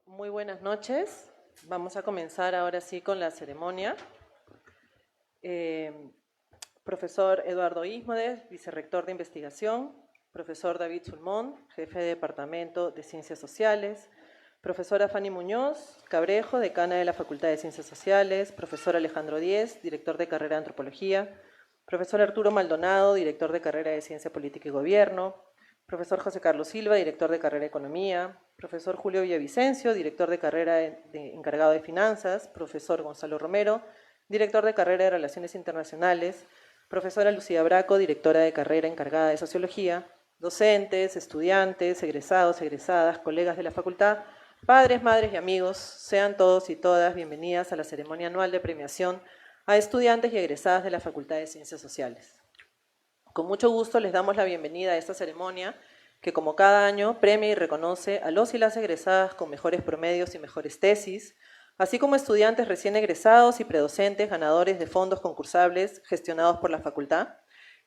Muy buenas noches. Vamos a comenzar ahora sí con la ceremonia. Profesor Eduardo Ismodes, vicerrector de investigación. Profesor David Sulmón, jefe de departamento de Ciencias Sociales. Profesora Fanny Muñoz Cabrejo, decana de la Facultad de Ciencias Sociales. Profesor Alejandro Díez, director de carrera de Antropología. Profesor Arturo Maldonado, director de carrera de Ciencia Política y Gobierno. Profesor José Carlos Silva, director de carrera de Economía. Profesor Julio Villavicencio, director de carrera encargado de Finanzas. Profesor Gonzalo Romero, director de carrera de Relaciones Internacionales. Profesora Lucía Braco, directora de carrera encargada de Sociología. Docentes, estudiantes, egresados, egresadas, colegas de la facultad, padres, madres y amigos, sean todos y todas bienvenidas a la ceremonia anual de premiación a estudiantes y egresadas de la Facultad de Ciencias Sociales. Con mucho gusto les damos la bienvenida a esta ceremonia que, como cada año, premia y reconoce a los y las egresadas con mejores promedios y mejores tesis, así como estudiantes recién egresados y predocentes ganadores de fondos concursables gestionados por la facultad,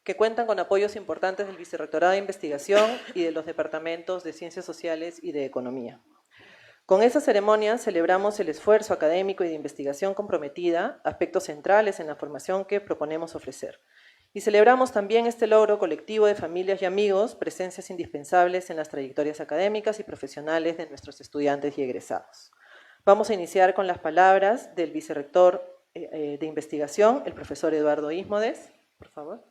que cuentan con apoyos importantes del Vicerrectorado de Investigación y de los departamentos de Ciencias Sociales y de Economía. Con esta ceremonia celebramos el esfuerzo académico y de investigación comprometida, aspectos centrales en la formación que proponemos ofrecer. Y celebramos también este logro colectivo de familias y amigos, presencias indispensables en las trayectorias académicas y profesionales de nuestros estudiantes y egresados. Vamos a iniciar con las palabras del vicerrector de investigación, el profesor Eduardo Ismodes. Por favor.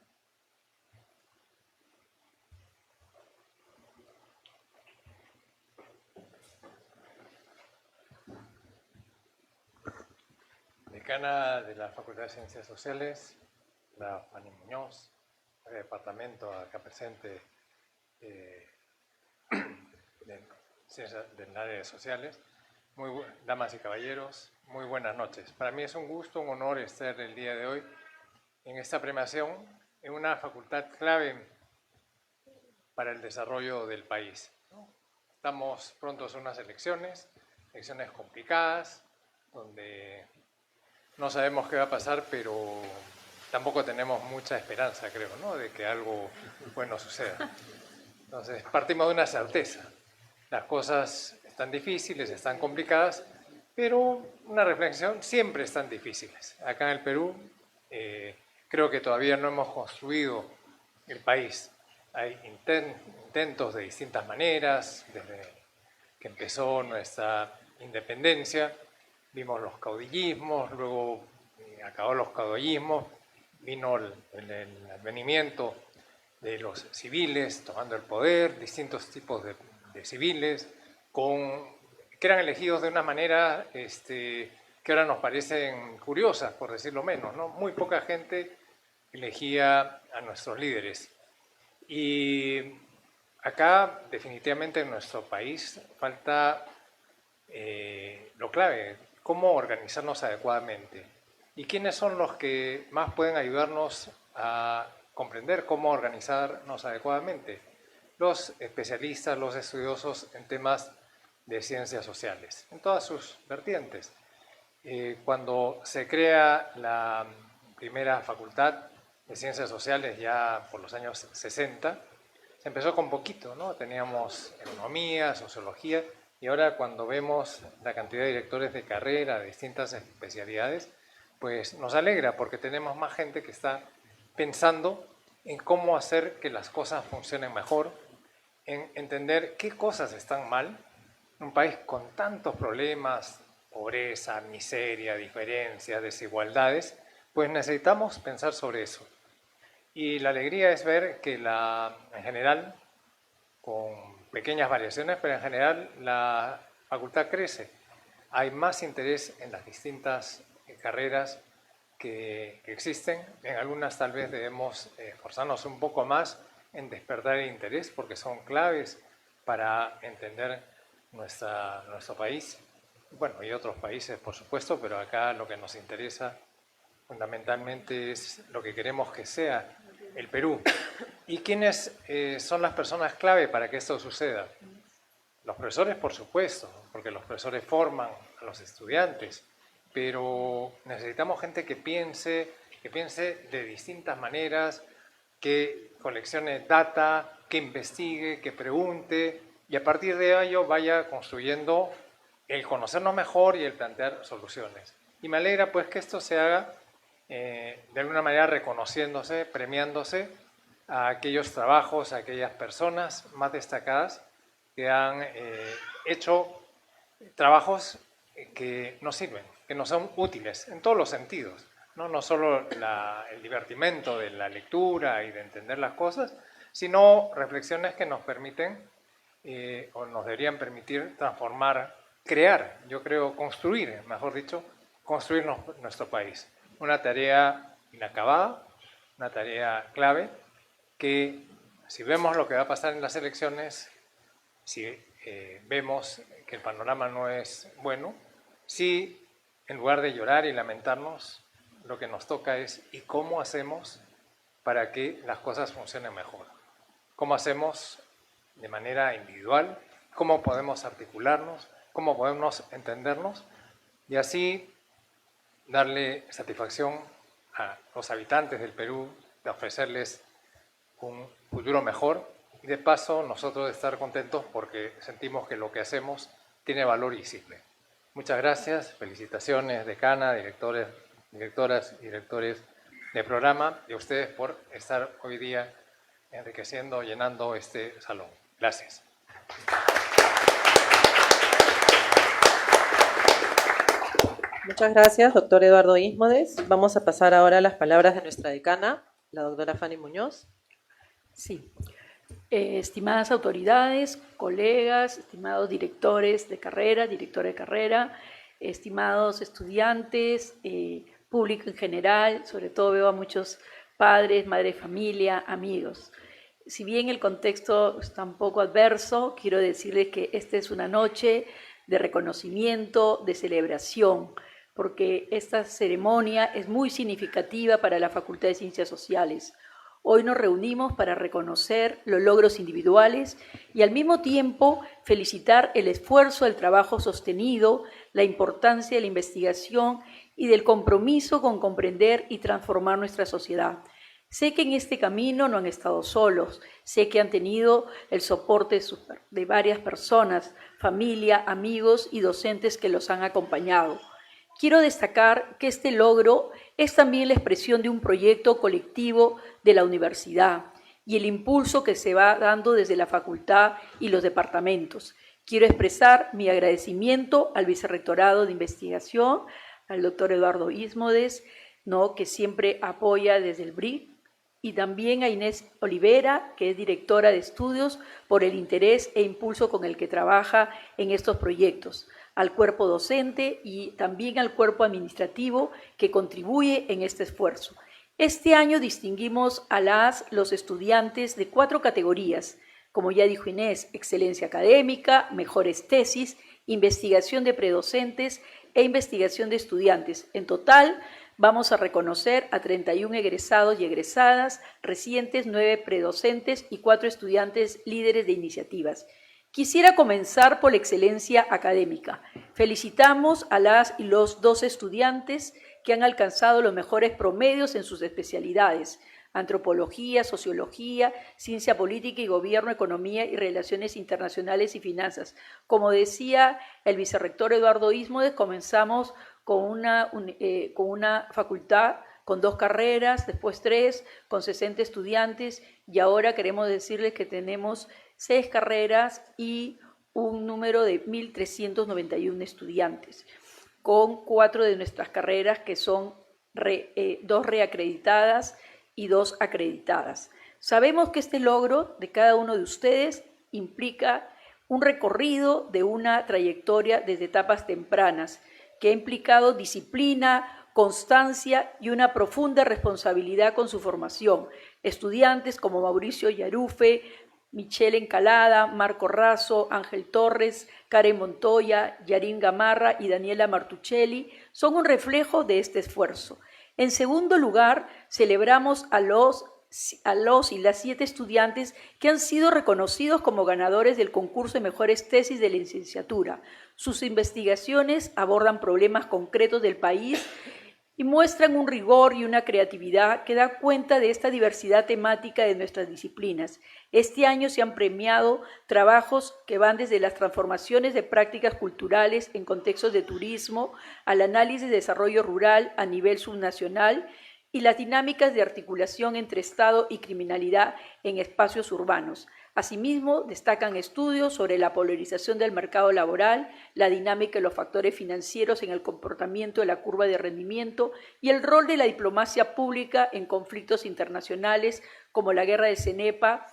Decana de la Facultad de Ciencias Sociales, la Fanny Muñoz, el departamento acá presente de Ciencias del área de sociales, damas y caballeros, muy buenas noches. Para mí es un gusto, un honor estar el día de hoy en esta premiación en una facultad clave para el desarrollo del país. Estamos prontos a unas elecciones complicadas, donde no sabemos qué va a pasar, pero tampoco tenemos mucha esperanza, creo, ¿no?, de que algo bueno suceda. Entonces, partimos de una certeza. Las cosas están difíciles, están complicadas, pero una reflexión, siempre están difíciles. Acá en el Perú, creo que todavía no hemos construido el país. Hay intentos de distintas maneras, desde que empezó nuestra independencia. Vimos los caudillismos, luego acabó los caudillismos, vino el advenimiento de los civiles tomando el poder, distintos tipos de civiles, que eran elegidos de una manera que ahora nos parecen curiosas, por decirlo menos, ¿no? Muy poca gente elegía a nuestros líderes. Y acá, definitivamente, en nuestro país falta lo clave, cómo organizarnos adecuadamente. ¿Y quiénes son los que más pueden ayudarnos a comprender cómo organizarnos adecuadamente? Los especialistas, los estudiosos en temas de ciencias sociales, en todas sus vertientes. Cuando se crea la primera facultad de ciencias sociales, ya por los años 60, se empezó con poquito, ¿no? Teníamos economía, sociología, y ahora cuando vemos la cantidad de directores de carrera de distintas especialidades, pues nos alegra porque tenemos más gente que está pensando en cómo hacer que las cosas funcionen mejor, en entender qué cosas están mal. Un país con tantos problemas, pobreza, miseria, diferencias, desigualdades, pues necesitamos pensar sobre eso. Y la alegría es ver que en general, con pequeñas variaciones, pero en general la facultad crece. Hay más interés en las distintas carreras que existen. En algunas tal vez debemos esforzarnos un poco más en despertar el interés porque son claves para entender nuestro país. Bueno, y otros países, por supuesto, pero acá lo que nos interesa fundamentalmente es lo que queremos que sea el Perú. ¿Y quiénes son las personas clave para que esto suceda? Los profesores, por supuesto, porque los profesores forman a los estudiantes, pero necesitamos gente que piense de distintas maneras, que coleccione data, que investigue, que pregunte, y a partir de ello vaya construyendo el conocernos mejor y el plantear soluciones. Y me alegra pues que esto se haga de alguna manera reconociéndose, premiándose a aquellos trabajos, a aquellas personas más destacadas que han hecho trabajos que nos sirven, que nos son útiles en todos los sentidos, no solo el divertimento de la lectura y de entender las cosas, sino reflexiones que nos permiten o nos deberían permitir transformar, crear, yo creo, construir, mejor dicho, construir nuestro país. Una tarea inacabada, una tarea clave, que si vemos lo que va a pasar en las elecciones, si vemos que el panorama no es bueno, si en lugar de llorar y lamentarnos, lo que nos toca es ¿y cómo hacemos para que las cosas funcionen mejor? ¿Cómo hacemos de manera individual? ¿Cómo podemos articularnos? ¿Cómo podemos entendernos? Y así darle satisfacción a los habitantes del Perú, de ofrecerles un futuro mejor y de paso nosotros estar contentos porque sentimos que lo que hacemos tiene valor y sirve. Muchas gracias, felicitaciones decana, directoras y directores del programa y a ustedes por estar hoy día enriqueciendo, llenando este salón. Gracias. Muchas gracias, doctor Eduardo Ísmodes. Vamos a pasar ahora a las palabras de nuestra decana, la doctora Fanny Muñoz. Sí. Estimadas autoridades, colegas, estimados directores de carrera, directora de carrera, estimados estudiantes, público en general, sobre todo veo a muchos padres, madres de familia, amigos. Si bien el contexto está un poco adverso, quiero decirles que esta es una noche de reconocimiento, de celebración, porque esta ceremonia es muy significativa para la Facultad de Ciencias Sociales. Hoy nos reunimos para reconocer los logros individuales y al mismo tiempo felicitar el esfuerzo, el trabajo sostenido, la importancia de la investigación y del compromiso con comprender y transformar nuestra sociedad. Sé que en este camino no han estado solos, sé que han tenido el soporte de varias personas, familia, amigos y docentes que los han acompañado. Quiero destacar que este logro es también la expresión de un proyecto colectivo de la universidad y el impulso que se va dando desde la facultad y los departamentos. Quiero expresar mi agradecimiento al Vicerrectorado de Investigación, al doctor Eduardo Ísmodes, que siempre apoya desde el BRIC, y también a Inés Olivera, que es directora de estudios, por el interés e impulso con el que trabaja en estos proyectos, al cuerpo docente y también al cuerpo administrativo que contribuye en este esfuerzo. Este año distinguimos a los estudiantes de 4 categorías, como ya dijo Inés, excelencia académica, mejores tesis, investigación de predocentes e investigación de estudiantes. En total, vamos a reconocer a 31 egresados y egresadas, recientes, 9 predocentes y 4 estudiantes líderes de iniciativas. Quisiera comenzar por la excelencia académica. Felicitamos a las y los 12 estudiantes que han alcanzado los mejores promedios en sus especialidades: antropología, sociología, ciencia política y gobierno, economía y relaciones internacionales y finanzas. Como decía el vicerrector Eduardo Ísmodes, comenzamos con una facultad con 2 carreras, después 3, con 60 estudiantes, y ahora queremos decirles que tenemos 6 carreras y un número de 1.391 estudiantes, con 4 de nuestras carreras que son 2 reacreditadas y 2 acreditadas. Sabemos que este logro de cada uno de ustedes implica un recorrido de una trayectoria desde etapas tempranas, que ha implicado disciplina, constancia y una profunda responsabilidad con su formación. Estudiantes como Mauricio Yarufe, Michelle Encalada, Marco Razo, Ángel Torres, Karen Montoya, Yarín Gamarra y Daniela Martuchelli son un reflejo de este esfuerzo. En segundo lugar, celebramos a los y las 7 estudiantes que han sido reconocidos como ganadores del concurso de mejores tesis de la licenciatura. Sus investigaciones abordan problemas concretos del país y muestran un rigor y una creatividad que da cuenta de esta diversidad temática de nuestras disciplinas. Este año se han premiado trabajos que van desde las transformaciones de prácticas culturales en contextos de turismo al análisis de desarrollo rural a nivel subnacional y las dinámicas de articulación entre Estado y criminalidad en espacios urbanos. Asimismo, destacan estudios sobre la polarización del mercado laboral, la dinámica de los factores financieros en el comportamiento de la curva de rendimiento y el rol de la diplomacia pública en conflictos internacionales como la guerra de Cenepa.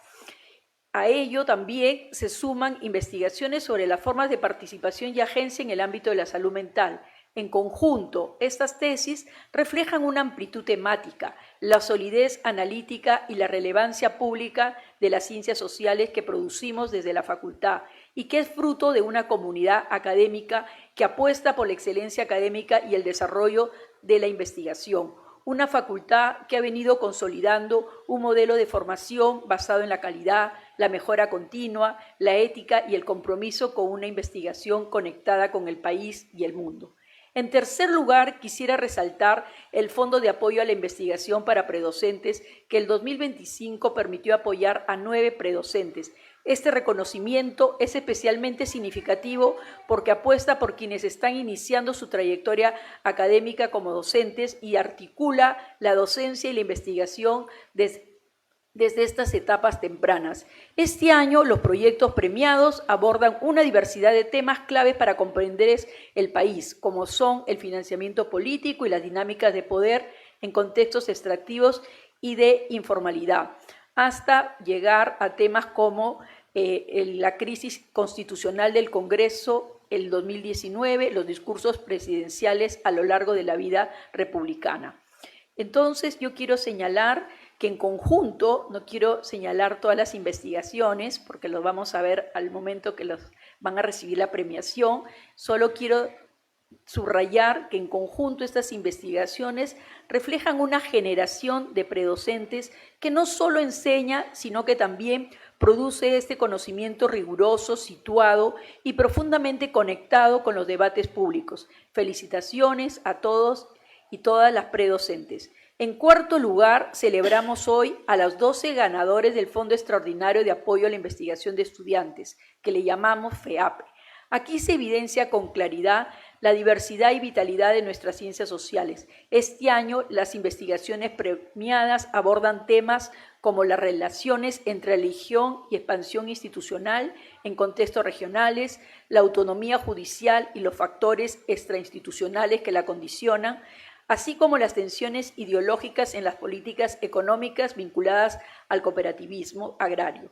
A ello también se suman investigaciones sobre las formas de participación y agencia en el ámbito de la salud mental. En conjunto, estas tesis reflejan una amplitud temática, la solidez analítica y la relevancia pública de las ciencias sociales que producimos desde la facultad y que es fruto de una comunidad académica que apuesta por la excelencia académica y el desarrollo de la investigación. Una facultad que ha venido consolidando un modelo de formación basado en la calidad, la mejora continua, la ética y el compromiso con una investigación conectada con el país y el mundo. En tercer lugar, quisiera resaltar el Fondo de Apoyo a la Investigación para Predocentes, que el 2025 permitió apoyar a 9 predocentes. Este reconocimiento es especialmente significativo porque apuesta por quienes están iniciando su trayectoria académica como docentes y articula la docencia y la investigación desde estas etapas tempranas. Este año, los proyectos premiados abordan una diversidad de temas claves para comprender el país, como son el financiamiento político y las dinámicas de poder en contextos extractivos y de informalidad, hasta llegar a temas como la crisis constitucional del Congreso, el 2019, los discursos presidenciales a lo largo de la vida republicana. Entonces, yo quiero señalar que en conjunto, no quiero señalar todas las investigaciones, porque los vamos a ver al momento que los van a recibir la premiación, solo quiero subrayar que en conjunto estas investigaciones reflejan una generación de predocentes que no solo enseña, sino que también produce este conocimiento riguroso, situado y profundamente conectado con los debates públicos. Felicitaciones a todos y todas las predocentes. En cuarto lugar, celebramos hoy a los 12 ganadores del Fondo Extraordinario de Apoyo a la Investigación de Estudiantes, que le llamamos FEAPE. Aquí se evidencia con claridad la diversidad y vitalidad de nuestras ciencias sociales. Este año, las investigaciones premiadas abordan temas como las relaciones entre religión y expansión institucional en contextos regionales, la autonomía judicial y los factores extrainstitucionales que la condicionan, así como las tensiones ideológicas en las políticas económicas vinculadas al cooperativismo agrario.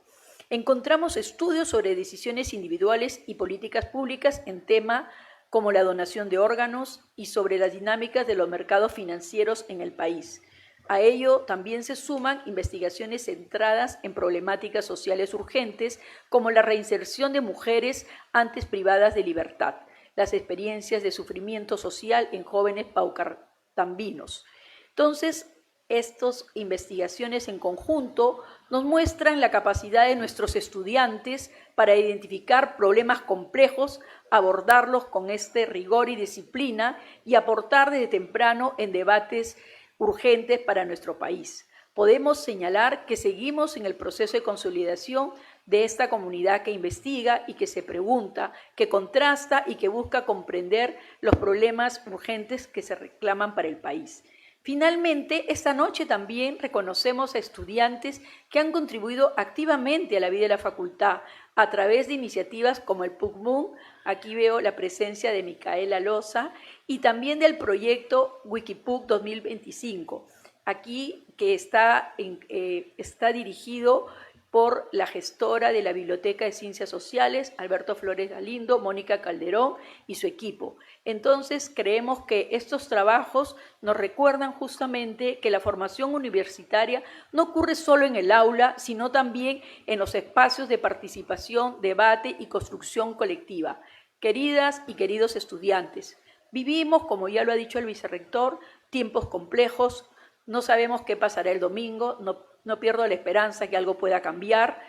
Encontramos estudios sobre decisiones individuales y políticas públicas en temas como la donación de órganos y sobre las dinámicas de los mercados financieros en el país. A ello también se suman investigaciones centradas en problemáticas sociales urgentes como la reinserción de mujeres antes privadas de libertad, las experiencias de sufrimiento social en jóvenes paucartambinos. Entonces, estas investigaciones en conjunto nos muestran la capacidad de nuestros estudiantes para identificar problemas complejos, abordarlos con este rigor y disciplina y aportar desde temprano en debates urgentes para nuestro país. Podemos señalar que seguimos en el proceso de consolidación de esta comunidad que investiga y que se pregunta, que contrasta y que busca comprender los problemas urgentes que se reclaman para el país. Finalmente, esta noche también reconocemos a estudiantes que han contribuido activamente a la vida de la facultad a través de iniciativas como el PUCMUN, aquí veo la presencia de Micaela Loza, y también del proyecto Wikipuc 2025, aquí que está dirigido por la gestora de la Biblioteca de Ciencias Sociales, Alberto Flores Galindo, Mónica Calderón y su equipo. Entonces, creemos que estos trabajos nos recuerdan justamente que la formación universitaria no ocurre solo en el aula, sino también en los espacios de participación, debate y construcción colectiva. Queridas y queridos estudiantes, vivimos, como ya lo ha dicho el vicerrector, tiempos complejos, no sabemos qué pasará el domingo, no pierdo la esperanza que algo pueda cambiar,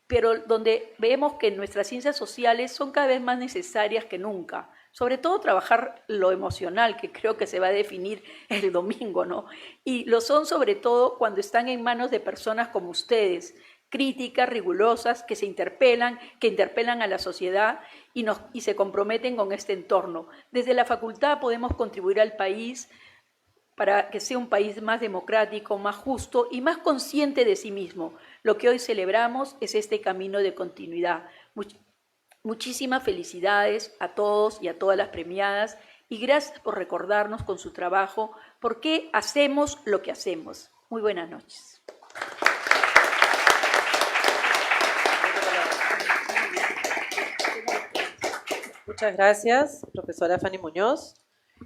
pero donde vemos que nuestras ciencias sociales son cada vez más necesarias que nunca. sobre todo trabajar lo emocional, que creo que se va a definir el domingo, ¿no? Y lo son sobre todo cuando están en manos de personas como ustedes, críticas, rigurosas, que interpelan a la sociedad y se comprometen con este entorno. Desde la facultad podemos contribuir al país para que sea un país más democrático, más justo y más consciente de sí mismo. Lo que hoy celebramos es este camino de continuidad. Muchísimas felicidades a todos y a todas las premiadas y gracias por recordarnos con su trabajo por qué hacemos lo que hacemos. Muy buenas noches. Muchas gracias, profesora Fanny Muñoz.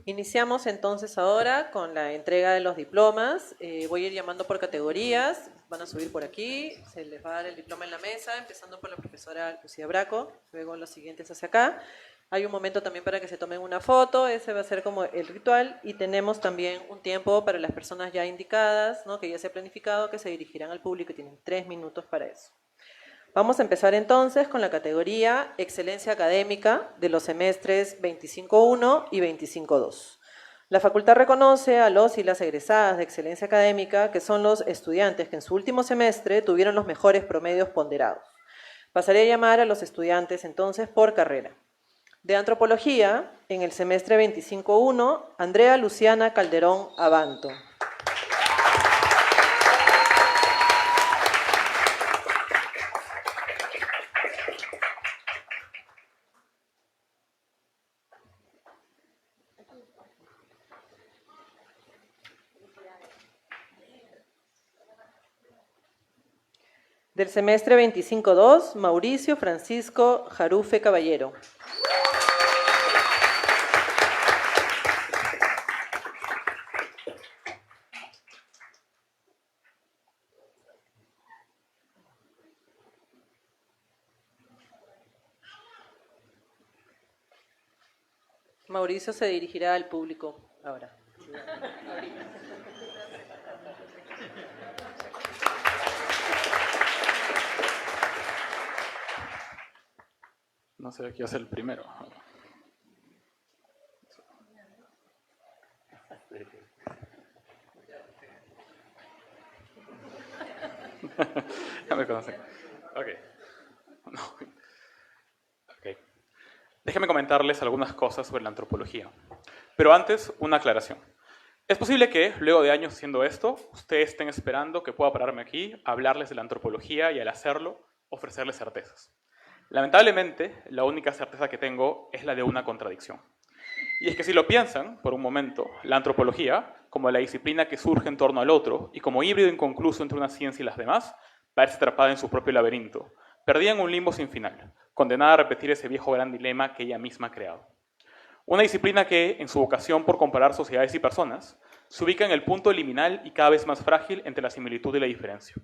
Iniciamos entonces ahora con la entrega de los diplomas. Voy a ir llamando por categorías, van a subir por aquí, se les va a dar el diploma en la mesa, empezando por la profesora Lucía Braco, luego los siguientes hacia acá. Hay un momento también para que se tomen una foto, ese va a ser como el ritual, y tenemos también un tiempo para las personas ya indicadas, ¿no?, que ya se ha planificado, que se dirigirán al público y tienen 3 minutos para eso. Vamos a empezar entonces con la categoría Excelencia Académica de los semestres 25.1 y 25.2. La facultad reconoce a los y las egresadas de Excelencia Académica, que son los estudiantes que en su último semestre tuvieron los mejores promedios ponderados. Pasaré a llamar a los estudiantes entonces por carrera. De Antropología, en el semestre 25.1, Andrea Luciana Calderón Abanto. Del semestre 25.2, Mauricio Francisco Jarufe Caballero. Mauricio se dirigirá al público ahora. No sé, quiero ser el primero. Ya me conocen. Ok. No. Ok. Déjenme comentarles algunas cosas sobre la antropología. Pero antes, una aclaración. Es posible que, luego de años haciendo esto, ustedes estén esperando que pueda pararme aquí, hablarles de la antropología y al hacerlo, ofrecerles certezas. Lamentablemente, la única certeza que tengo es la de una contradicción. Y es que si lo piensan, por un momento, la antropología, como la disciplina que surge en torno al otro y como híbrido inconcluso entre una ciencia y las demás, parece atrapada en su propio laberinto, perdida en un limbo sin final, condenada a repetir ese viejo gran dilema que ella misma ha creado. Una disciplina que, en su vocación por comparar sociedades y personas, se ubica en el punto liminal y cada vez más frágil entre la similitud y la diferencia.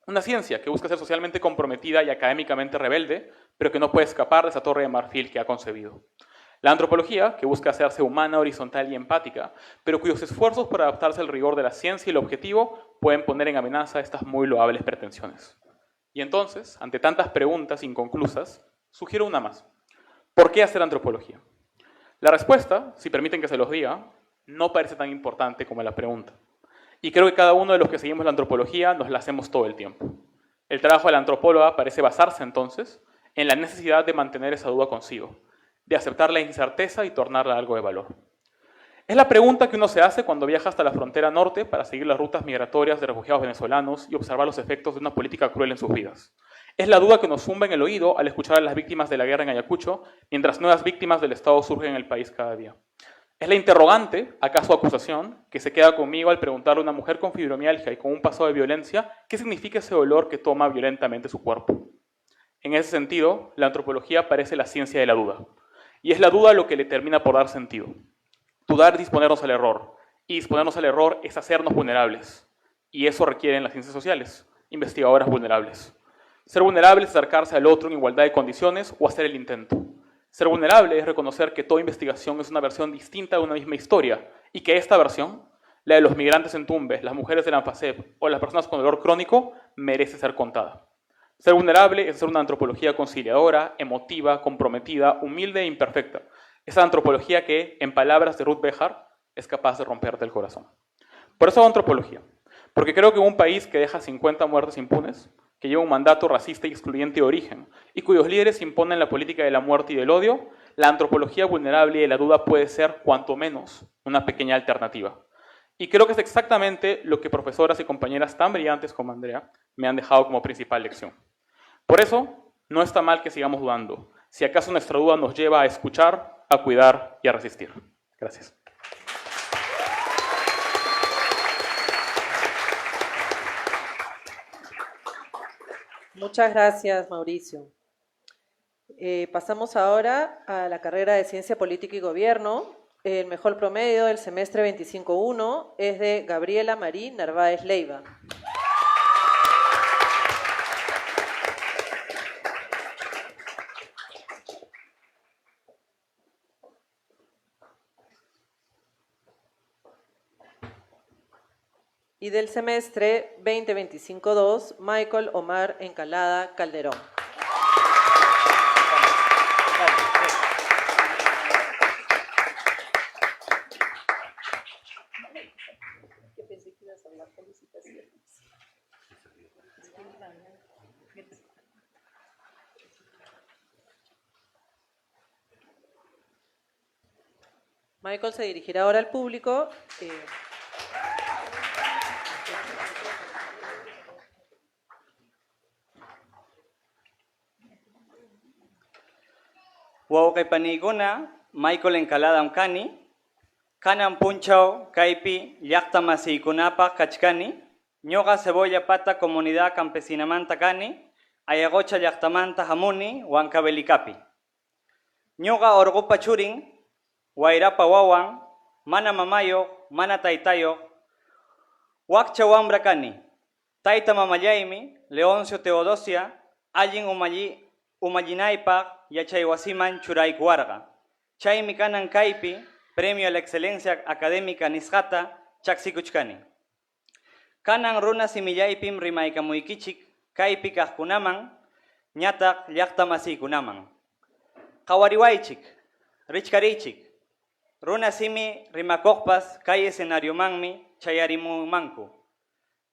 Una ciencia que busca ser socialmente comprometida y académicamente rebelde, pero que no puede escapar de esa torre de marfil que ha concebido. La antropología, que busca hacerse humana, horizontal y empática, pero cuyos esfuerzos por adaptarse al rigor de la ciencia y el objetivo pueden poner en amenaza estas muy loables pretensiones. Y entonces, ante tantas preguntas inconclusas, sugiero una más. ¿Por qué hacer antropología? La respuesta, si permiten que se los diga, no parece tan importante como la pregunta. Y creo que cada uno de los que seguimos la antropología nos la hacemos todo el tiempo. El trabajo de la antropóloga parece basarse, entonces, en la necesidad de mantener esa duda consigo, de aceptar la incerteza y tornarla algo de valor. Es la pregunta que uno se hace cuando viaja hasta la frontera norte para seguir las rutas migratorias de refugiados venezolanos y observar los efectos de una política cruel en sus vidas. Es la duda que nos zumba en el oído al escuchar a las víctimas de la guerra en Ayacucho, mientras nuevas víctimas del Estado surgen en el país cada día. Es la interrogante, acaso acusación, que se queda conmigo al preguntarle a una mujer con fibromialgia y con un pasado de violencia qué significa ese dolor que toma violentamente su cuerpo. En ese sentido, la antropología parece la ciencia de la duda. Y es la duda lo que le termina por dar sentido. Dudar es disponernos al error, y disponernos al error es hacernos vulnerables. Y eso requieren las ciencias sociales, investigadoras vulnerables. Ser vulnerable es acercarse al otro en igualdad de condiciones o hacer el intento. Ser vulnerable es reconocer que toda investigación es una versión distinta de una misma historia y que esta versión, la de los migrantes en Tumbes, las mujeres del ANFACEP o las personas con dolor crónico, merece ser contada. Ser vulnerable es hacer una antropología conciliadora, emotiva, comprometida, humilde e imperfecta, Esa antropología que, en palabras de Ruth Behar, es capaz de romperte el corazón. Por eso hago antropología, porque creo que un país que deja 50 muertes impunes, que lleva un mandato racista y excluyente de origen, y cuyos líderes imponen la política de la muerte y del odio, la antropología vulnerable y de la duda puede ser, cuanto menos, una pequeña alternativa. Y creo que es exactamente lo que profesoras y compañeras tan brillantes como Andrea me han dejado como principal lección. Por eso, no está mal que sigamos dudando, si acaso nuestra duda nos lleva a escuchar, a cuidar y a resistir. Gracias. Muchas gracias, Mauricio. Pasamos ahora a la carrera de Ciencia Política y Gobierno. El mejor promedio del semestre 25-1 es de Gabriela Marí Narváez Leiva. Y del semestre 2025-2, Michael Omar Encalada Calderón. Michael se dirigirá ahora al público. Wawqaypanikuna Michael Encalada Unkani, kanan punchaw kaypi llaqta masiykunapaq kachkani, ñuqa Cebolla Pata Comunidad Campesinamanta kani, Ayagocha llaqtamanta hamuni Huancavelicapi. Ñuqa Orgupa churin, Wayrapa wawan, mana mamayoq, mana taytayoq, wakcha wambra kani. Tayta mamallaymi Leoncio Teodosia, allin umallinaypaq yachaywasiman churaykuwarqa. Chaymi kanan kaypi Premio a la Excelencia Académica nisqata chaksikuchkani. Kanan runa simillaypim rimaykamuykichik kaypi kaqkunaman, ñataq llaqta masiykunaman. Qawariwaychik, richkariychik, runa simi rimakoqpas kay escenariomanmi chayarimunmanku.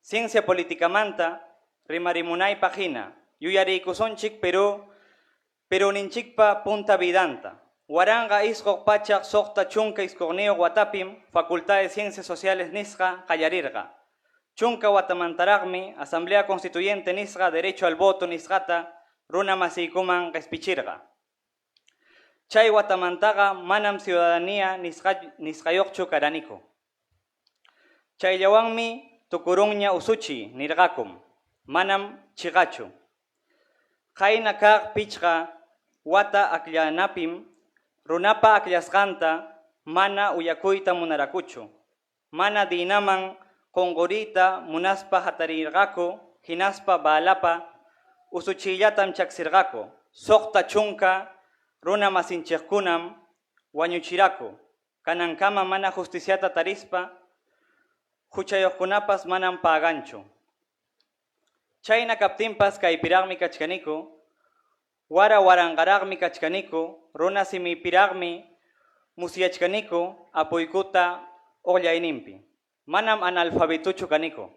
Ciencia políticamanta rimarimunaypaq hina, yuyariykusunchik pero ninchikpa punta vidanta. Waranga isqoq pachaq soqta chunka isqoqniyuq watapim Facultad de Ciencias Sociales nisqa qallarirqa. Chunka watamantaraqmi Asamblea Constituyente nisqa Derecho al Voto nisqata runa masiykuman qespichirqa. Chay watamantaqa manam ciudadanía nisqayuqchu karaniku. Chayllawanmi tukurunña usuchi nirqakum, manam chiqachu. Qayna kaq pichqa wata akllanapim runapa aklasqanta mana uyakuyta munarakuchu. Mana dinaman qunquriyta munaspa hatarirqaku, hinaspa balapa usuchillatam chaksirqaku. Soqta chunka runa masinchikkunam wañuchiraku. Kanankama mana justiciata tarispa, huchayuqkunapas manam paganchu. Chayna kaptinpas kaypiraqmi kachkaniku, waranqaraqmi kachkaniku, runa simipiraqmi musyachkaniku apuykuta uqllayninpi. Manam analfabetuchu kaniku.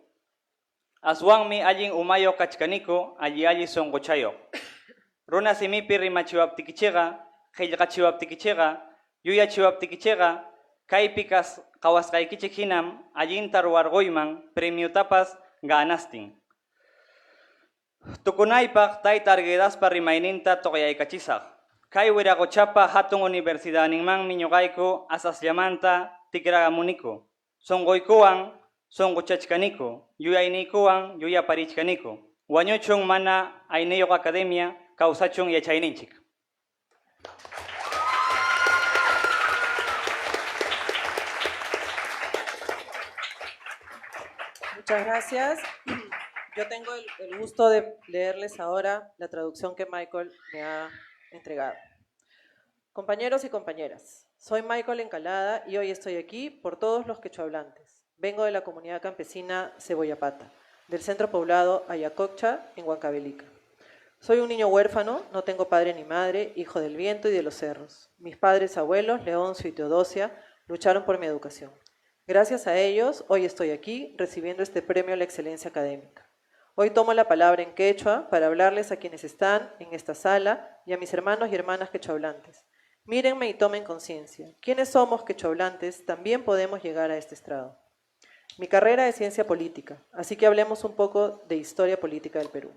Aswanmi allin umayoq kachkaniku, alli sonqochayoq. Runa simipi rimachiwaptikichiqa, qillqachiwaptikichiqa, yuyachiwaptikichiqa, kaypi qawasqaykichik hinam allinta ruwarquyman premiutapas ganastin. Tukunaypaq tayta Arguedaspa rimayninta tuqyaykachisaq. Kay Wiraquchapa hatun universidadninmanmi ñuqayku asasllamanta tikragamuniku. Sonquykuwan sonquchachkaniku, yuyayniykuwan yuyaparichkaniku. Wañuchun mana ayniyuq academia, kawsachun yachayninchik. Muchas gracias. Yo tengo el gusto de leerles ahora la traducción que Michael me ha entregado. Compañeros y compañeras, soy Michael Encalada y hoy estoy aquí por todos los quechohablantes. Vengo de la comunidad campesina Cebolla Pata, del centro poblado Ayacocha, en Huancavelica. Soy un niño huérfano, no tengo padre ni madre, hijo del viento y de los cerros. Mis padres abuelos, Leoncio y Teodosia, lucharon por mi educación. Gracias a ellos, hoy estoy aquí recibiendo este premio a la excelencia académica. Hoy tomo la palabra en quechua para hablarles a quienes están en esta sala y a mis hermanos y hermanas quechohablantes. Mírenme y tomen conciencia. ¿Quiénes somos quechohablantes? También podemos llegar a este estrado. Mi carrera es ciencia política, así que hablemos un poco de historia política del Perú.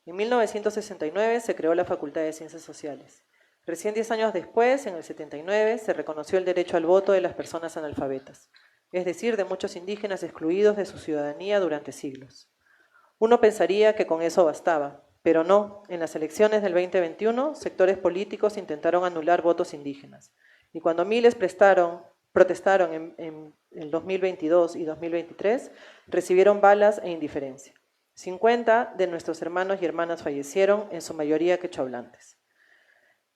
En 1969 se creó la Facultad de Ciencias Sociales. Recién 10 años después, en el 79, se reconoció el derecho al voto de las personas analfabetas, es decir, de muchos indígenas excluidos de su ciudadanía durante siglos. Uno pensaría que con eso bastaba, pero no. En las elecciones del 2021, sectores políticos intentaron anular votos indígenas. Y cuando miles protestaron en el 2022 y 2023, recibieron balas e indiferencia. 50 de nuestros hermanos y hermanas fallecieron, en su mayoría quechohablantes.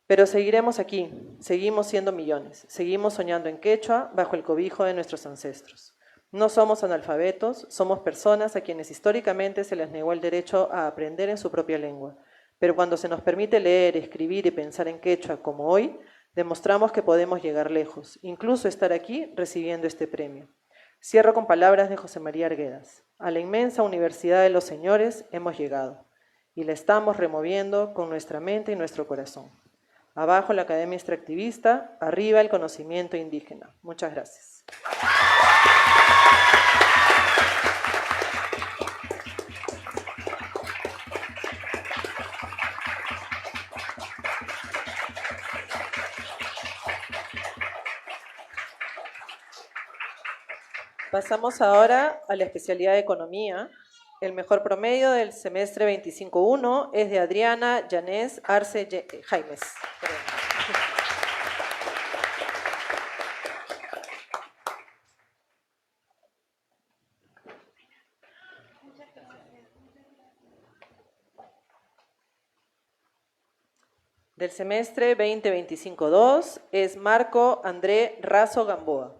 Pero seguiremos aquí, seguimos siendo millones, seguimos soñando en quechua bajo el cobijo de nuestros ancestros. No somos analfabetos, somos personas a quienes históricamente se les negó el derecho a aprender en su propia lengua. Pero cuando se nos permite leer, escribir y pensar en quechua como hoy, demostramos que podemos llegar lejos, incluso estar aquí recibiendo este premio. Cierro con palabras de José María Arguedas. A la inmensa Universidad de los Señores hemos llegado y la estamos removiendo con nuestra mente y nuestro corazón. Abajo la academia extractivista, arriba el conocimiento indígena. Muchas gracias. Pasamos ahora a la especialidad de Economía. El mejor promedio del semestre 25-1 es de Adriana Yanés Arce Jaimes. Del semestre 2025-2 es Marco André Razo Gamboa.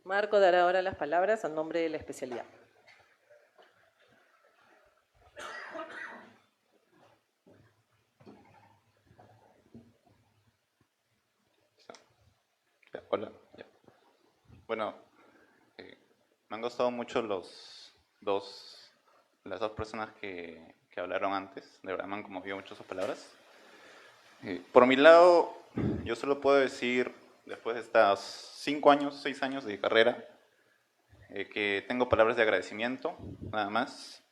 Marco dará ahora las palabras a nombre de la especialidad. Hola. Bueno, me han gustado mucho las dos personas que hablaron antes. De verdad me han conmovido mucho sus palabras. Por mi lado, yo solo puedo decir, después de estos 6 años de carrera, que tengo palabras de agradecimiento, nada más.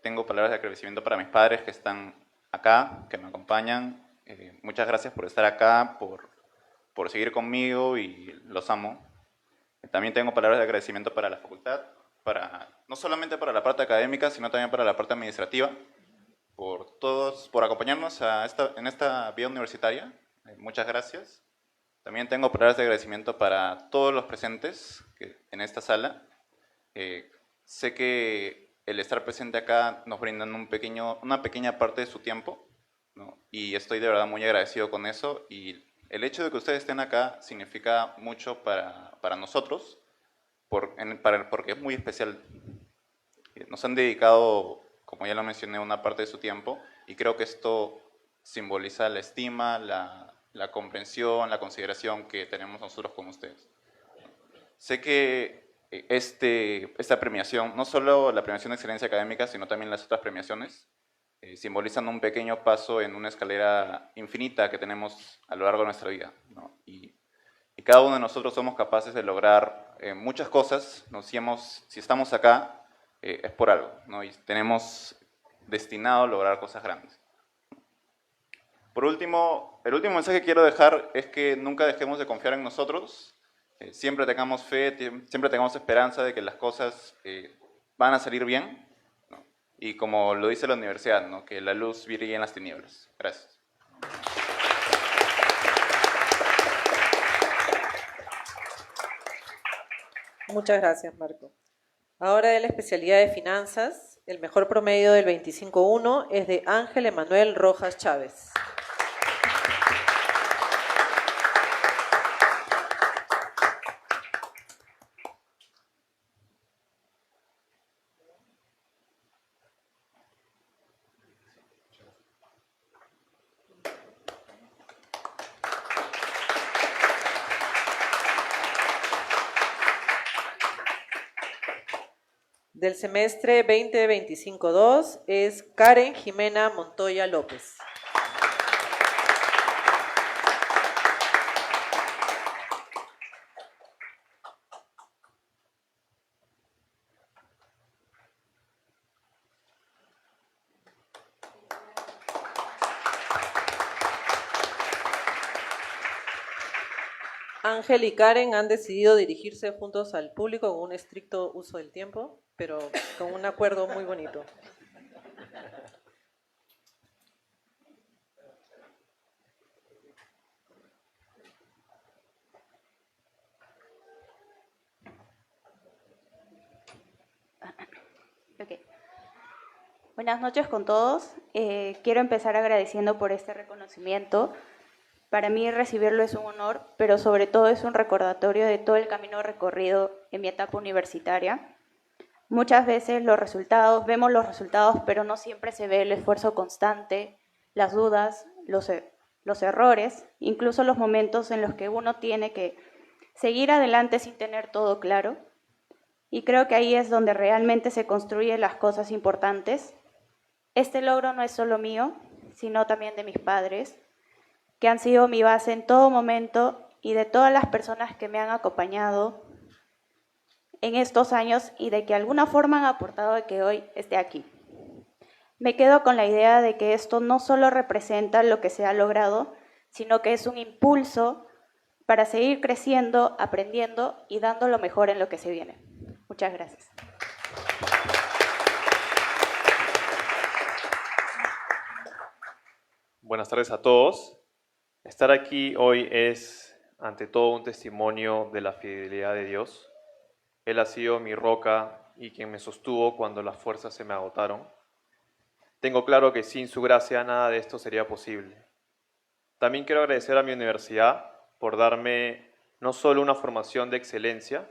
Tengo palabras de agradecimiento para mis padres que están acá, que me acompañan. Muchas gracias por estar acá, por seguir conmigo y los amo. También tengo palabras de agradecimiento para la facultad, no solamente para la parte académica, sino también para la parte administrativa, por acompañarnos en esta vida universitaria. Muchas gracias. También tengo palabras de agradecimiento para todos los presentes en esta sala. Sé que el estar presente acá nos brindan una pequeña parte de su tiempo, ¿no? Y estoy de verdad muy agradecido con eso. Y el hecho de que ustedes estén acá significa mucho para nosotros, porque es muy especial. Nos han dedicado, como ya lo mencioné, una parte de su tiempo, y creo que esto simboliza la estima, la comprensión, la consideración que tenemos nosotros con ustedes. Sé que esta premiación, no solo la premiación de excelencia académica, sino también las otras premiaciones, simbolizan un pequeño paso en una escalera infinita que tenemos a lo largo de nuestra vida, ¿no? Y cada uno de nosotros somos capaces de lograr muchas cosas, ¿no? Si estamos acá, es por algo, ¿no? Y tenemos destinado a lograr cosas grandes. Por último, el último mensaje que quiero dejar es que nunca dejemos de confiar en nosotros, siempre tengamos fe, siempre tengamos esperanza de que las cosas van a salir bien, ¿no? Y como lo dice la universidad, ¿no? Que la luz brille en las tinieblas. Gracias. Muchas gracias, Marco. Ahora de la especialidad de finanzas, el mejor promedio del 25.1 es de Ángel Emanuel Rojas Chávez. Del semestre 2025-2 es Karen Jimena Montoya López. Ángel y Karen han decidido dirigirse juntos al público con un estricto uso del tiempo, pero con un acuerdo muy bonito. Ok. Buenas noches con todos. Quiero empezar agradeciendo por este reconocimiento. Para mí recibirlo es un honor, pero sobre todo es un recordatorio de todo el camino recorrido en mi etapa universitaria. Muchas veces vemos los resultados, pero no siempre se ve el esfuerzo constante, las dudas, los errores, incluso los momentos en los que uno tiene que seguir adelante sin tener todo claro. Y creo que ahí es donde realmente se construyen las cosas importantes. Este logro no es solo mío, sino también de mis padres, que han sido mi base en todo momento y de todas las personas que me han acompañado en estos años y de que alguna forma han aportado a que hoy esté aquí. Me quedo con la idea de que esto no solo representa lo que se ha logrado, sino que es un impulso para seguir creciendo, aprendiendo y dando lo mejor en lo que se viene. Muchas gracias. Buenas tardes a todos. Estar aquí hoy es, ante todo, un testimonio de la fidelidad de Dios. Él ha sido mi roca y quien me sostuvo cuando las fuerzas se me agotaron. Tengo claro que sin su gracia nada de esto sería posible. También quiero agradecer a mi universidad por darme no solo una formación de excelencia,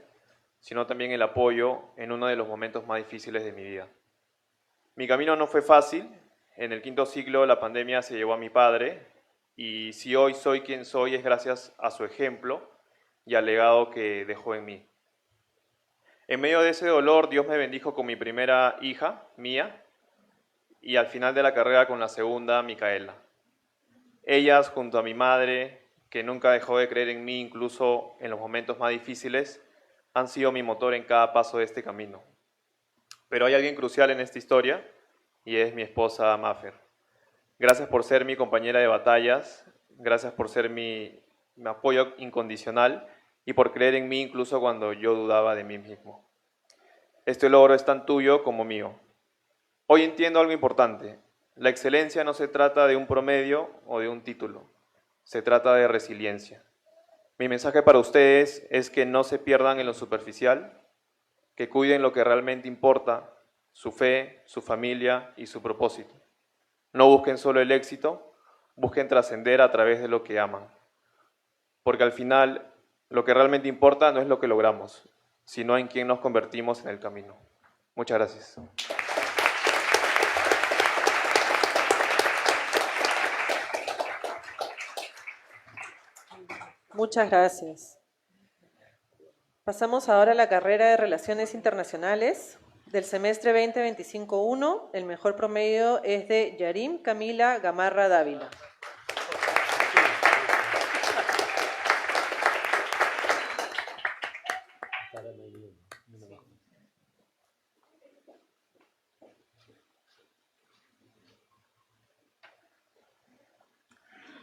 sino también el apoyo en uno de los momentos más difíciles de mi vida. Mi camino no fue fácil. En el 5º siglo la pandemia se llevó a mi padre y si hoy soy quien soy es gracias a su ejemplo y al legado que dejó en mí. En medio de ese dolor Dios me bendijo con mi primera hija, Mía, y al final de la carrera con la segunda, Micaela. Ellas, junto a mi madre, que nunca dejó de creer en mí incluso en los momentos más difíciles, han sido mi motor en cada paso de este camino. Pero hay alguien crucial en esta historia y es mi esposa Mafer. Gracias por ser mi compañera de batallas, gracias por ser mi apoyo incondicional y por creer en mí incluso cuando yo dudaba de mí mismo. Este logro es tan tuyo como mío. Hoy entiendo algo importante. La excelencia no se trata de un promedio o de un título, se trata de resiliencia. Mi mensaje para ustedes es que no se pierdan en lo superficial, que cuiden lo que realmente importa, su fe, su familia y su propósito. No busquen solo el éxito, busquen trascender a través de lo que aman. Porque al final, lo que realmente importa no es lo que logramos, sino en quién nos convertimos en el camino. Muchas gracias. Muchas gracias. Pasamos ahora a la carrera de Relaciones Internacionales. Del semestre 2025-1, el mejor promedio es de Yarim Camila Gamarra Dávila.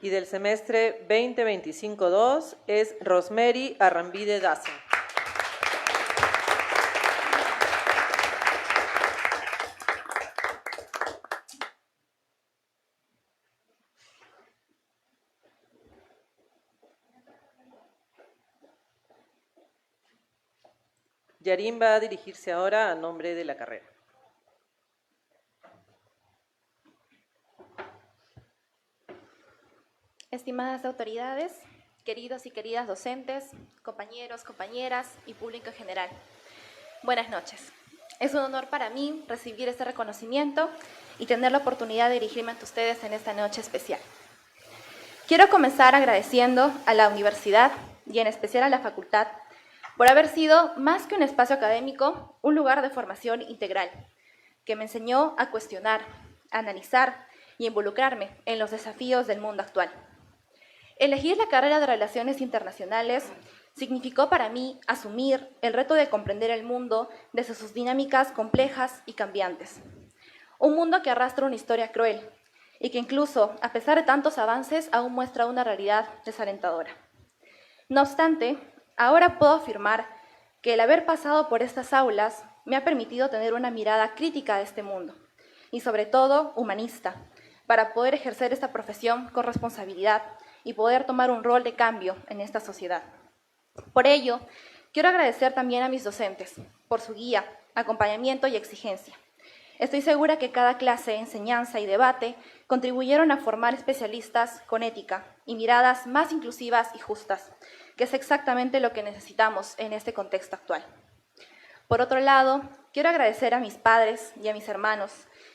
Y del semestre 2025-2 es Rosemary Arrambide Daza. Yarin va a dirigirse ahora a nombre de la carrera. Estimadas autoridades, queridos y queridas docentes, compañeros, compañeras y público en general, buenas noches. Es un honor para mí recibir este reconocimiento y tener la oportunidad de dirigirme ante ustedes en esta noche especial. Quiero comenzar agradeciendo a la universidad y en especial a la facultad por haber sido, más que un espacio académico, un lugar de formación integral, que me enseñó a cuestionar, a analizar y involucrarme en los desafíos del mundo actual. Elegir la carrera de Relaciones Internacionales significó para mí asumir el reto de comprender el mundo desde sus dinámicas complejas y cambiantes. Un mundo que arrastra una historia cruel y que incluso, a pesar de tantos avances, aún muestra una realidad desalentadora. No obstante, ahora puedo afirmar que el haber pasado por estas aulas me ha permitido tener una mirada crítica de este mundo y sobre todo humanista, para poder ejercer esta profesión con responsabilidad y poder tomar un rol de cambio en esta sociedad. Por ello, quiero agradecer también a mis docentes por su guía, acompañamiento y exigencia. Estoy segura que cada clase, enseñanza y debate contribuyeron a formar especialistas con ética y miradas más inclusivas y justas, que es exactamente lo que necesitamos en este contexto actual. Por otro lado, quiero agradecer a mis padres y a mis hermanos,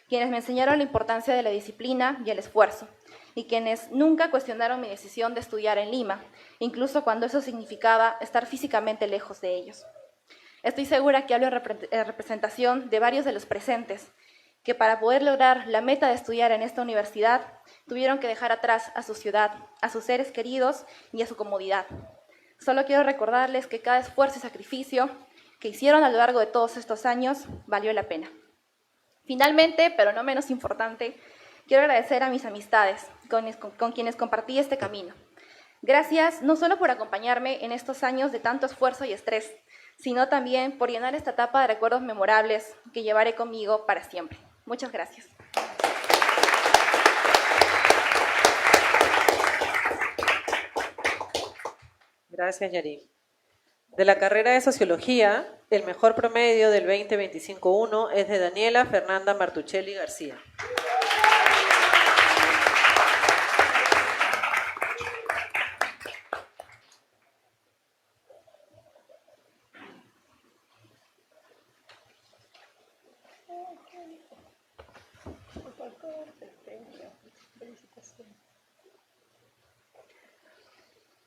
quienes me enseñaron la importancia de la disciplina y el esfuerzo, y quienes nunca cuestionaron mi decisión de estudiar en Lima, incluso cuando eso significaba estar físicamente lejos de ellos. Estoy segura que hablo en representación de varios de los presentes, que para poder lograr la meta de estudiar en esta universidad, tuvieron que dejar atrás a su ciudad, a sus seres queridos y a su comodidad. Solo quiero recordarles que cada esfuerzo y sacrificio que hicieron a lo largo de todos estos años valió la pena. Finalmente, pero no menos importante, quiero agradecer a mis amistades con quienes compartí este camino. Gracias no solo por acompañarme en estos años de tanto esfuerzo y estrés, sino también por llenar esta etapa de recuerdos memorables que llevaré conmigo para siempre. Muchas gracias. Gracias, Yarin. De la carrera de Sociología, el mejor promedio del 2025-1 es de Daniela Fernanda Martuchelli García.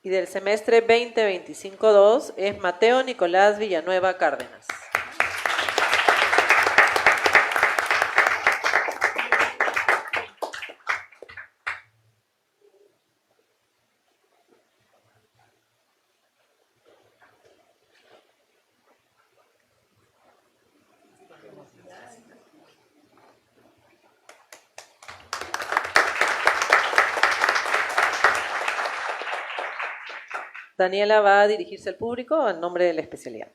Y del semestre 2025-2 es Mateo Nicolás Villanueva Cárdenas. Daniela va a dirigirse al público en nombre de la especialidad.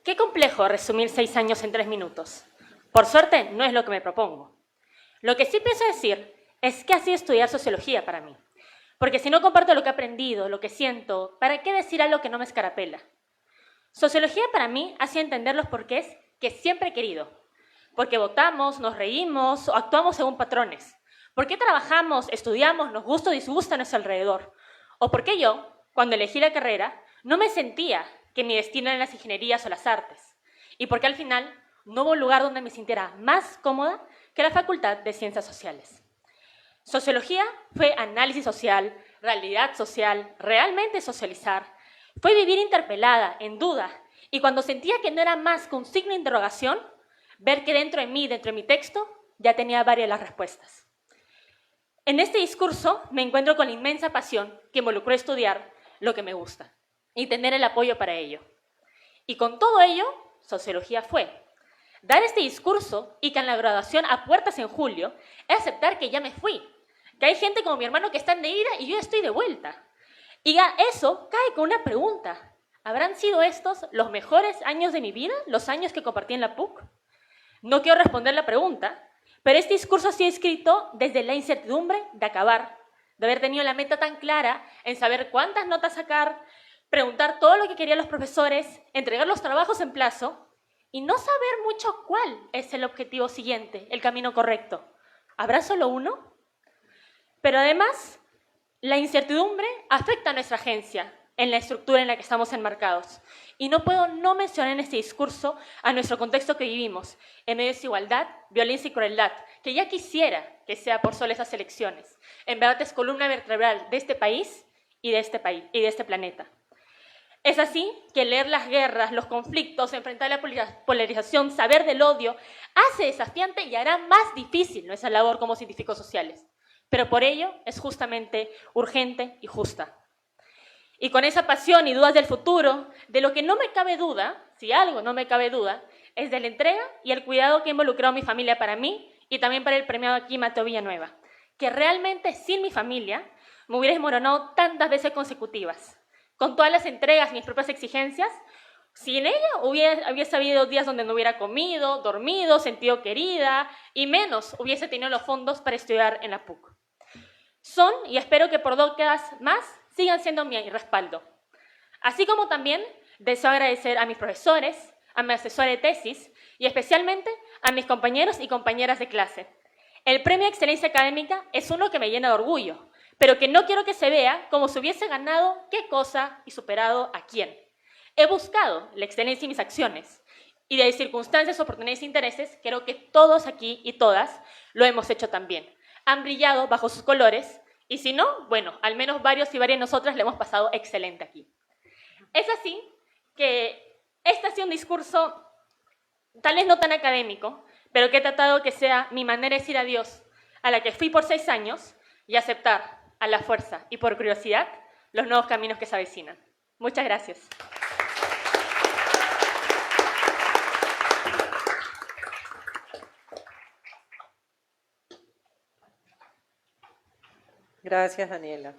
Qué complejo resumir 6 años en 3 minutos. Por suerte, no es lo que me propongo. Lo que sí pienso decir es que ha sido estudiar sociología para mí. Porque si no comparto lo que he aprendido, lo que siento, ¿para qué decir algo que no me escarapela? Sociología para mí ha sido entender los porqués que siempre he querido. Porque votamos, nos reímos o actuamos según patrones. ¿Por qué trabajamos, estudiamos, nos gusta o disgusta a nuestro alrededor? O por qué yo, cuando elegí la carrera, no me sentía que mi destino eran las ingenierías o las artes. Y porque al final no hubo lugar donde me sintiera más cómoda que la Facultad de Ciencias Sociales. Sociología fue análisis social, realidad social, realmente socializar. Fue vivir interpelada, en duda, y cuando sentía que no era más que un signo de interrogación, ver que dentro de mí, dentro de mi texto, ya tenía varias de las respuestas. En este discurso me encuentro con la inmensa pasión que involucró estudiar lo que me gusta y tener el apoyo para ello. Y con todo ello, sociología fue dar este discurso y que en la graduación a puertas en julio es aceptar que ya me fui, que hay gente como mi hermano que están de ida y yo ya estoy de vuelta. Y eso cae con una pregunta. ¿Habrán sido estos los mejores años de mi vida, los años que compartí en la PUC? No quiero responder la pregunta, Pero este discurso ha sido escrito desde la incertidumbre de acabar, de haber tenido la meta tan clara en saber cuántas notas sacar, preguntar todo lo que querían los profesores, entregar los trabajos en plazo y no saber mucho cuál es el objetivo siguiente, el camino correcto. ¿Habrá solo uno? Pero además, la incertidumbre afecta a nuestra agencia en la estructura en la que estamos enmarcados. Y no puedo no mencionar en este discurso a nuestro contexto que vivimos, en medio de desigualdad, violencia y crueldad, que ya quisiera que sea por solo esas elecciones. En verdad es columna vertebral de este país y de este planeta. Es así que leer las guerras, los conflictos, enfrentar la polarización, saber del odio, hace desafiante y hará más difícil nuestra labor como científicos sociales. Pero por ello es justamente urgente y justa. Y con esa pasión y dudas del futuro, de lo que no me cabe duda, si algo no me cabe duda, es de la entrega y el cuidado que ha involucrado mi familia para mí y también para el premiado aquí, Mateo Villanueva, que realmente sin mi familia me hubiera desmoronado tantas veces consecutivas. Con todas las entregas, mis propias exigencias, sin ella hubiese habido días donde no hubiera comido, dormido, sentido querida y menos hubiese tenido los fondos para estudiar en la PUC. Son, y espero que por décadas más, sigan siendo mi respaldo. Así como también deseo agradecer a mis profesores, a mi asesora de tesis y especialmente a mis compañeros y compañeras de clase. El premio de excelencia académica es uno que me llena de orgullo, pero que no quiero que se vea como si hubiese ganado qué cosa y superado a quién. He buscado la excelencia en mis acciones y de circunstancias, oportunidades e intereses, creo que todos aquí y todas lo hemos hecho también. Han brillado bajo sus colores y si no, bueno, al menos varios y varias de nosotras le hemos pasado excelente aquí. Es así que este ha sido un discurso tal vez no tan académico, pero que he tratado que sea mi manera de decir adiós a la que fui por 6 años y aceptar a la fuerza y por curiosidad los nuevos caminos que se avecinan. Muchas gracias. Gracias, Daniela.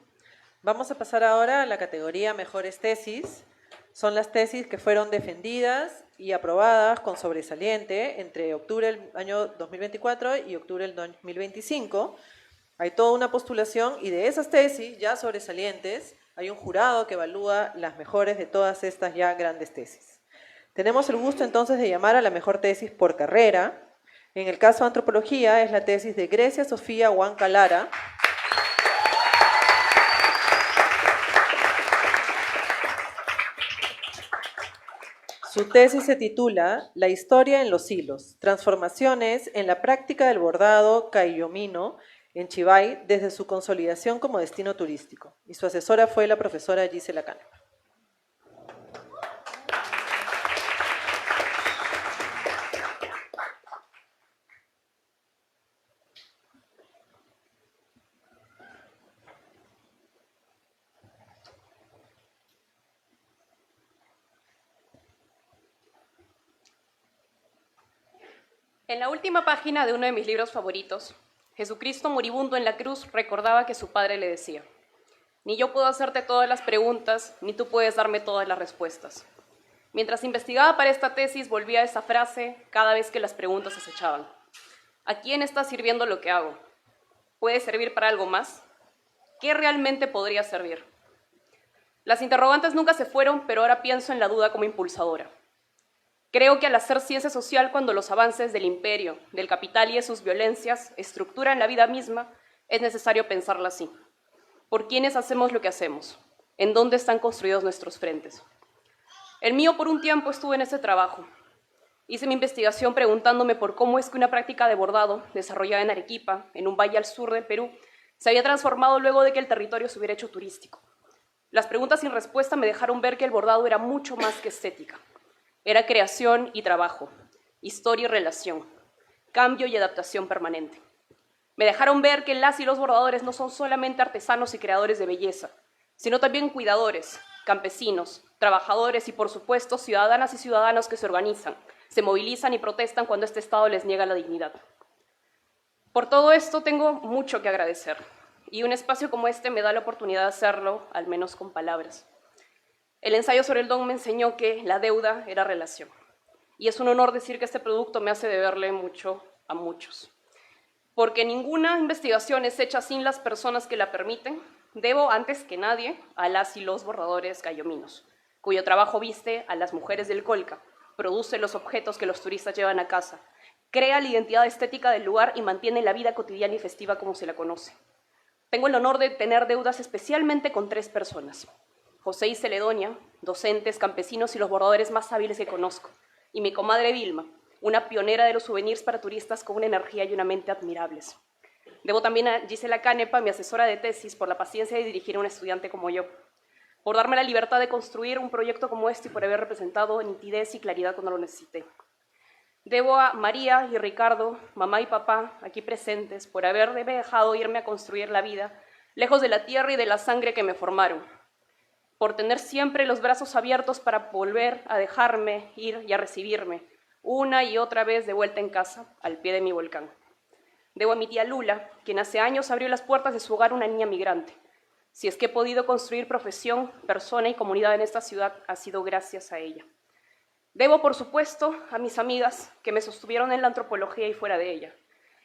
Vamos a pasar ahora a la categoría Mejores Tesis. Son las tesis que fueron defendidas y aprobadas con sobresaliente entre octubre del año 2024 y octubre del 2025. Hay toda una postulación y de esas tesis ya sobresalientes hay un jurado que evalúa las mejores de todas estas ya grandes tesis. Tenemos el gusto entonces de llamar a la mejor tesis por carrera. En el caso de antropología es la tesis de Grecia Sofía Huanca Lara. Su tesis se titula La historia en los hilos, transformaciones en la práctica del bordado caillomino en Chivay desde su consolidación como destino turístico. Y su asesora fue la profesora Gisela Canepa. En la última página de uno de mis libros favoritos, Jesucristo moribundo en la cruz recordaba que su padre le decía: ni yo puedo hacerte todas las preguntas, ni tú puedes darme todas las respuestas. Mientras investigaba para esta tesis, volvía a esa frase cada vez que las preguntas acechaban. ¿A quién está sirviendo lo que hago? ¿Puede servir para algo más? ¿Qué realmente podría servir? Las interrogantes nunca se fueron, pero ahora pienso en la duda como impulsadora. Creo que al hacer ciencia social, cuando los avances del imperio, del capital y de sus violencias estructuran la vida misma, es necesario pensarla así. ¿Por quiénes hacemos lo que hacemos? ¿En dónde están construidos nuestros frentes? El mío por un tiempo estuve en ese trabajo. Hice mi investigación preguntándome por cómo es que una práctica de bordado, desarrollada en Arequipa, en un valle al sur del Perú, se había transformado luego de que el territorio se hubiera hecho turístico. Las preguntas sin respuesta me dejaron ver que el bordado era mucho más que estética. Era creación y trabajo, historia y relación, cambio y adaptación permanente. Me dejaron ver que las y los bordadores no son solamente artesanos y creadores de belleza, sino también cuidadores, campesinos, trabajadores y, por supuesto, ciudadanas y ciudadanos que se organizan, se movilizan y protestan cuando este Estado les niega la dignidad. Por todo esto tengo mucho que agradecer, y un espacio como este me da la oportunidad de hacerlo, al menos con palabras. El ensayo sobre el don me enseñó que la deuda era relación, y es un honor decir que este producto me hace deberle mucho a muchos. Porque ninguna investigación es hecha sin las personas que la permiten, debo antes que nadie a las y los borradores gallominos, cuyo trabajo viste a las mujeres del Colca, produce los objetos que los turistas llevan a casa, crea la identidad estética del lugar y mantiene la vida cotidiana y festiva como se la conoce. Tengo el honor de tener deudas especialmente con 3 personas: José y Celedonia, docentes, campesinos y los bordadores más hábiles que conozco, y mi comadre Vilma, una pionera de los souvenirs para turistas con una energía y una mente admirables. Debo también a Gisela Canepa, mi asesora de tesis, por la paciencia de dirigir a un estudiante como yo, por darme la libertad de construir un proyecto como este y por haber representado nitidez y claridad cuando lo necesité. Debo a María y Ricardo, mamá y papá, aquí presentes, por haberme dejado irme a construir la vida, lejos de la tierra y de la sangre que me formaron, por tener siempre los brazos abiertos para volver a dejarme ir y a recibirme, una y otra vez de vuelta en casa, al pie de mi volcán. Debo a mi tía Lula, quien hace años abrió las puertas de su hogar a una niña migrante. Si es que he podido construir profesión, persona y comunidad en esta ciudad, ha sido gracias a ella. Debo, por supuesto, a mis amigas que me sostuvieron en la antropología y fuera de ella,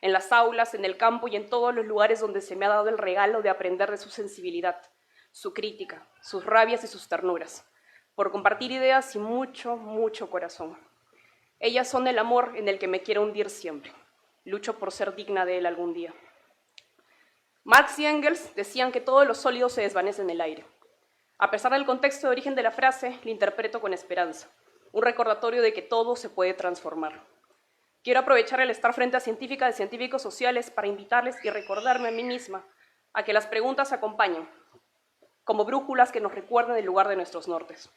en las aulas, en el campo y en todos los lugares donde se me ha dado el regalo de aprender de su sensibilidad, su crítica, sus rabias y sus ternuras, por compartir ideas y mucho, mucho corazón. Ellas son el amor en el que me quiero hundir siempre. Lucho por ser digna de él algún día. Marx y Engels decían que todo lo sólido se desvanece en el aire. A pesar del contexto de origen de la frase, la interpreto con esperanza, un recordatorio de que todo se puede transformar. Quiero aprovechar el estar frente a científicas y científicos sociales para invitarles y recordarme a mí misma a que las preguntas acompañen, como brújulas que nos recuerden el lugar de nuestros nortes.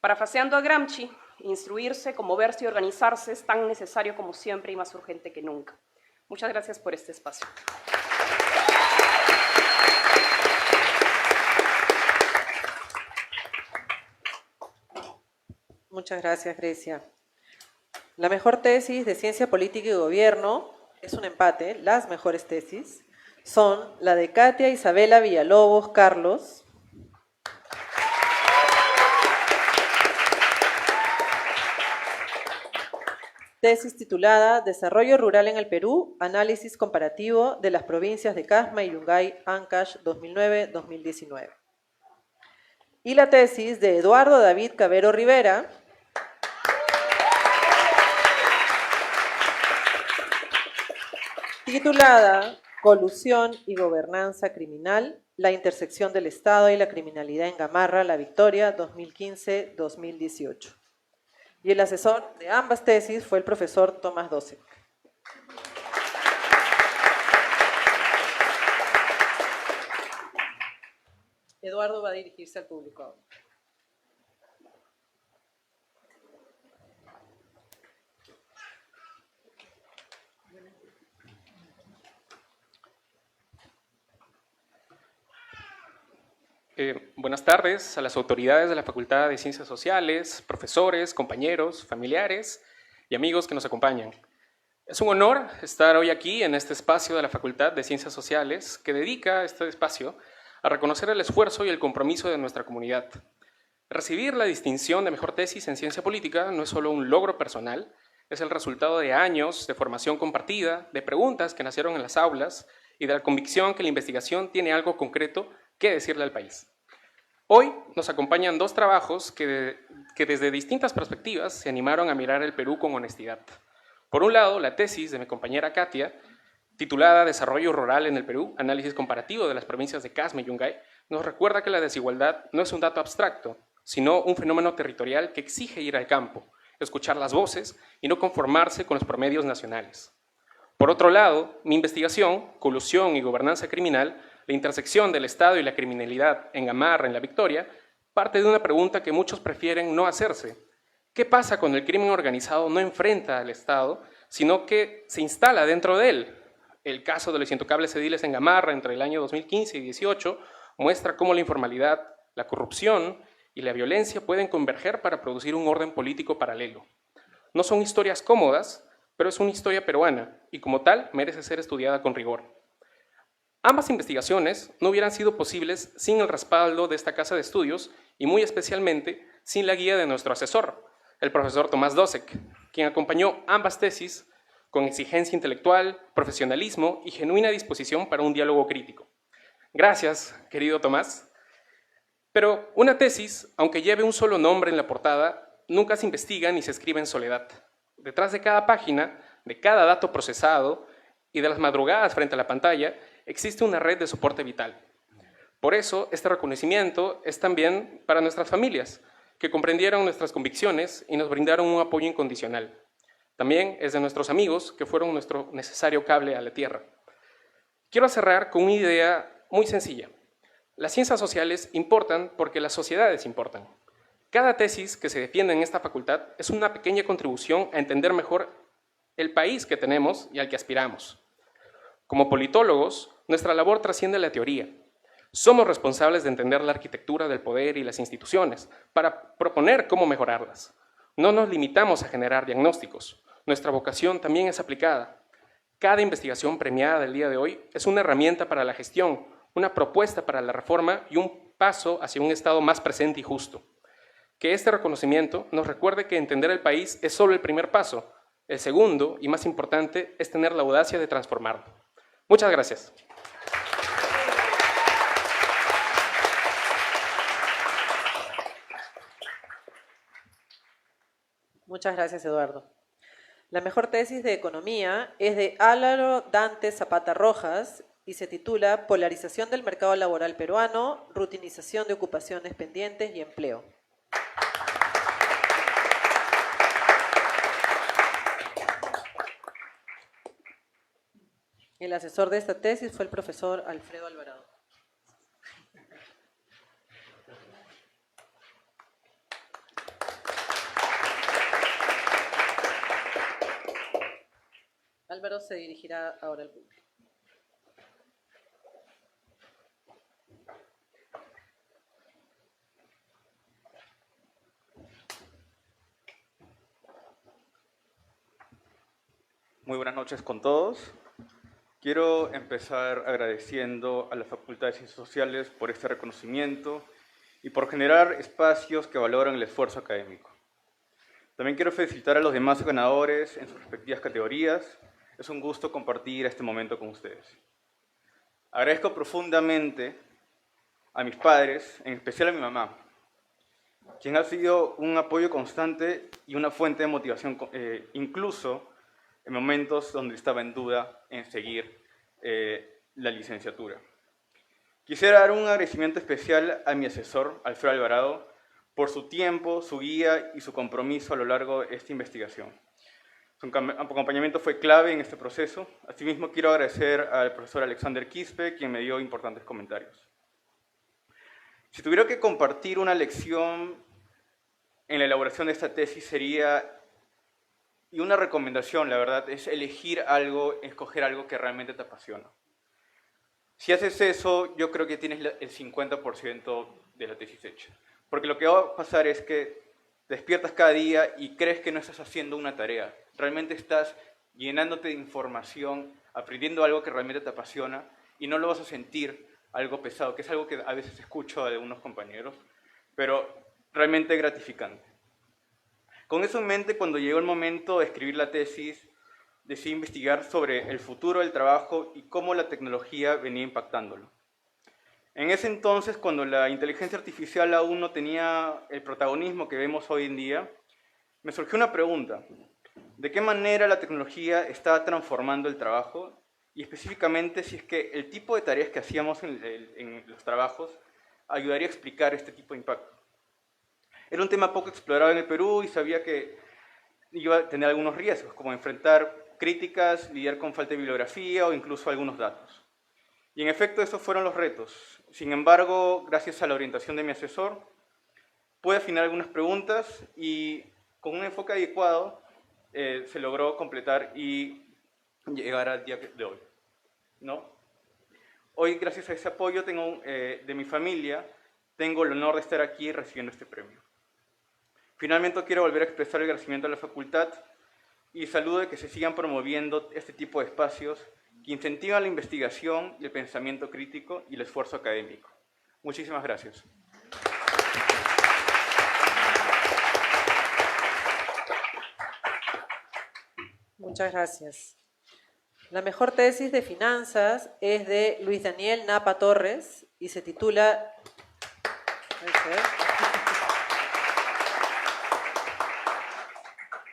Parafraseando a Gramsci, instruirse, como verse y organizarse es tan necesario como siempre y más urgente que nunca. Muchas gracias por este espacio. Muchas gracias, Grecia. La mejor tesis de Ciencia Política y Gobierno es un empate. Las mejores tesis son la de Katia Isabela Villalobos Carlos, tesis titulada Desarrollo Rural en el Perú, análisis comparativo de las provincias de Casma y Yungay, Ancash 2009-2019. Y la tesis de Eduardo David Cabero Rivera, titulada Colusión y Gobernanza Criminal, la intersección del Estado y la criminalidad en Gamarra, La Victoria 2015-2018. Y el asesor de ambas tesis fue el profesor Tomás Dosek. Eduardo va a dirigirse al público ahora. Buenas tardes a las autoridades de la Facultad de Ciencias Sociales, profesores, compañeros, familiares y amigos que nos acompañan. Es un honor estar hoy aquí en este espacio de la Facultad de Ciencias Sociales que dedica este espacio a reconocer el esfuerzo y el compromiso de nuestra comunidad. Recibir la distinción de mejor tesis en ciencia política no es solo un logro personal, es el resultado de años de formación compartida, de preguntas que nacieron en las aulas y de la convicción que la investigación tiene algo concreto que decirle al país. Hoy nos acompañan 2 trabajos que desde distintas perspectivas se animaron a mirar el Perú con honestidad. Por un lado, la tesis de mi compañera Katia, titulada Desarrollo Rural en el Perú, análisis comparativo de las provincias de Casma y Yungay, nos recuerda que la desigualdad no es un dato abstracto, sino un fenómeno territorial que exige ir al campo, escuchar las voces y no conformarse con los promedios nacionales. Por otro lado, mi investigación, Colusión y Gobernanza Criminal, la intersección del Estado y la criminalidad en Gamarra, en La Victoria, parte de una pregunta que muchos prefieren no hacerse. ¿Qué pasa cuando el crimen organizado no enfrenta al Estado, sino que se instala dentro de él? El caso de los intocables ediles en Gamarra entre el año 2015 y 2018 muestra cómo la informalidad, la corrupción y la violencia pueden converger para producir un orden político paralelo. No son historias cómodas, pero es una historia peruana y como tal merece ser estudiada con rigor. Ambas investigaciones no hubieran sido posibles sin el respaldo de esta casa de estudios y muy especialmente sin la guía de nuestro asesor, el profesor Tomás Dosek, quien acompañó ambas tesis con exigencia intelectual, profesionalismo y genuina disposición para un diálogo crítico. Gracias, querido Tomás. Pero una tesis, aunque lleve un solo nombre en la portada, nunca se investiga ni se escribe en soledad. Detrás de cada página, de cada dato procesado y de las madrugadas frente a la pantalla, existe una red de soporte vital. Por eso, este reconocimiento es también para nuestras familias, que comprendieron nuestras convicciones y nos brindaron un apoyo incondicional. También es de nuestros amigos, que fueron nuestro necesario cable a la tierra. Quiero cerrar con una idea muy sencilla. Las ciencias sociales importan porque las sociedades importan. Cada tesis que se defiende en esta facultad es una pequeña contribución a entender mejor el país que tenemos y al que aspiramos. Como politólogos, nuestra labor trasciende la teoría. Somos responsables de entender la arquitectura del poder y las instituciones para proponer cómo mejorarlas. No nos limitamos a generar diagnósticos. Nuestra vocación también es aplicada. Cada investigación premiada del día de hoy es una herramienta para la gestión, una propuesta para la reforma y un paso hacia un Estado más presente y justo. Que este reconocimiento nos recuerde que entender el país es solo el primer paso. El segundo, y más importante, es tener la audacia de transformarlo. Muchas gracias. Muchas gracias, Eduardo. La mejor tesis de economía es de Álvaro Dante Zapata Rojas y se titula Polarización del mercado laboral peruano, rutinización de ocupaciones pendientes y empleo. El asesor de esta tesis fue el profesor Alfredo Alvarado. Álvaro se dirigirá ahora al público. Muy buenas noches con todos. Quiero empezar agradeciendo a la Facultad de Ciencias Sociales por este reconocimiento y por generar espacios que valoran el esfuerzo académico. También quiero felicitar a los demás ganadores en sus respectivas categorías. Es un gusto compartir este momento con ustedes. Agradezco profundamente a mis padres, en especial a mi mamá, quien ha sido un apoyo constante y una fuente de motivación, incluso en momentos donde estaba en duda en seguir la licenciatura. Quisiera dar un agradecimiento especial a mi asesor, Alfredo Alvarado, por su tiempo, su guía y su compromiso a lo largo de esta investigación. Su acompañamiento fue clave en este proceso. Asimismo, quiero agradecer al profesor Alexander Quispe, quien me dio importantes comentarios. Si tuviera que compartir una lección en la elaboración de esta tesis sería, y una recomendación, la verdad, es elegir algo, escoger algo que realmente te apasiona. Si haces eso, yo creo que tienes el 50% de la tesis hecha. Porque lo que va a pasar es que te despiertas cada día y crees que no estás haciendo una tarea. Realmente estás llenándote de información, aprendiendo algo que realmente te apasiona y no lo vas a sentir algo pesado, que es algo que a veces escucho de algunos compañeros, pero realmente gratificante. Con eso en mente, cuando llegó el momento de escribir la tesis, decidí investigar sobre el futuro del trabajo y cómo la tecnología venía impactándolo. En ese entonces, cuando la inteligencia artificial aún no tenía el protagonismo que vemos hoy en día, me surgió una pregunta. ¿De qué manera la tecnología está transformando el trabajo? Y específicamente si es que el tipo de tareas que hacíamos en los trabajos ayudaría a explicar este tipo de impacto. Era un tema poco explorado en el Perú y sabía que iba a tener algunos riesgos, como enfrentar críticas, lidiar con falta de bibliografía o incluso algunos datos. Y en efecto, esos fueron los retos. Sin embargo, gracias a la orientación de mi asesor, pude afinar algunas preguntas y con un enfoque adecuado se logró completar y llegar al día de hoy, ¿no? Hoy, gracias a ese apoyo de mi familia, tengo el honor de estar aquí recibiendo este premio. Finalmente, quiero volver a expresar el agradecimiento a la facultad y saludo de que se sigan promoviendo este tipo de espacios que incentivan la investigación y el pensamiento crítico y el esfuerzo académico. Muchísimas gracias. Muchas gracias. La mejor tesis de finanzas es de Luis Daniel Napa Torres y se titula...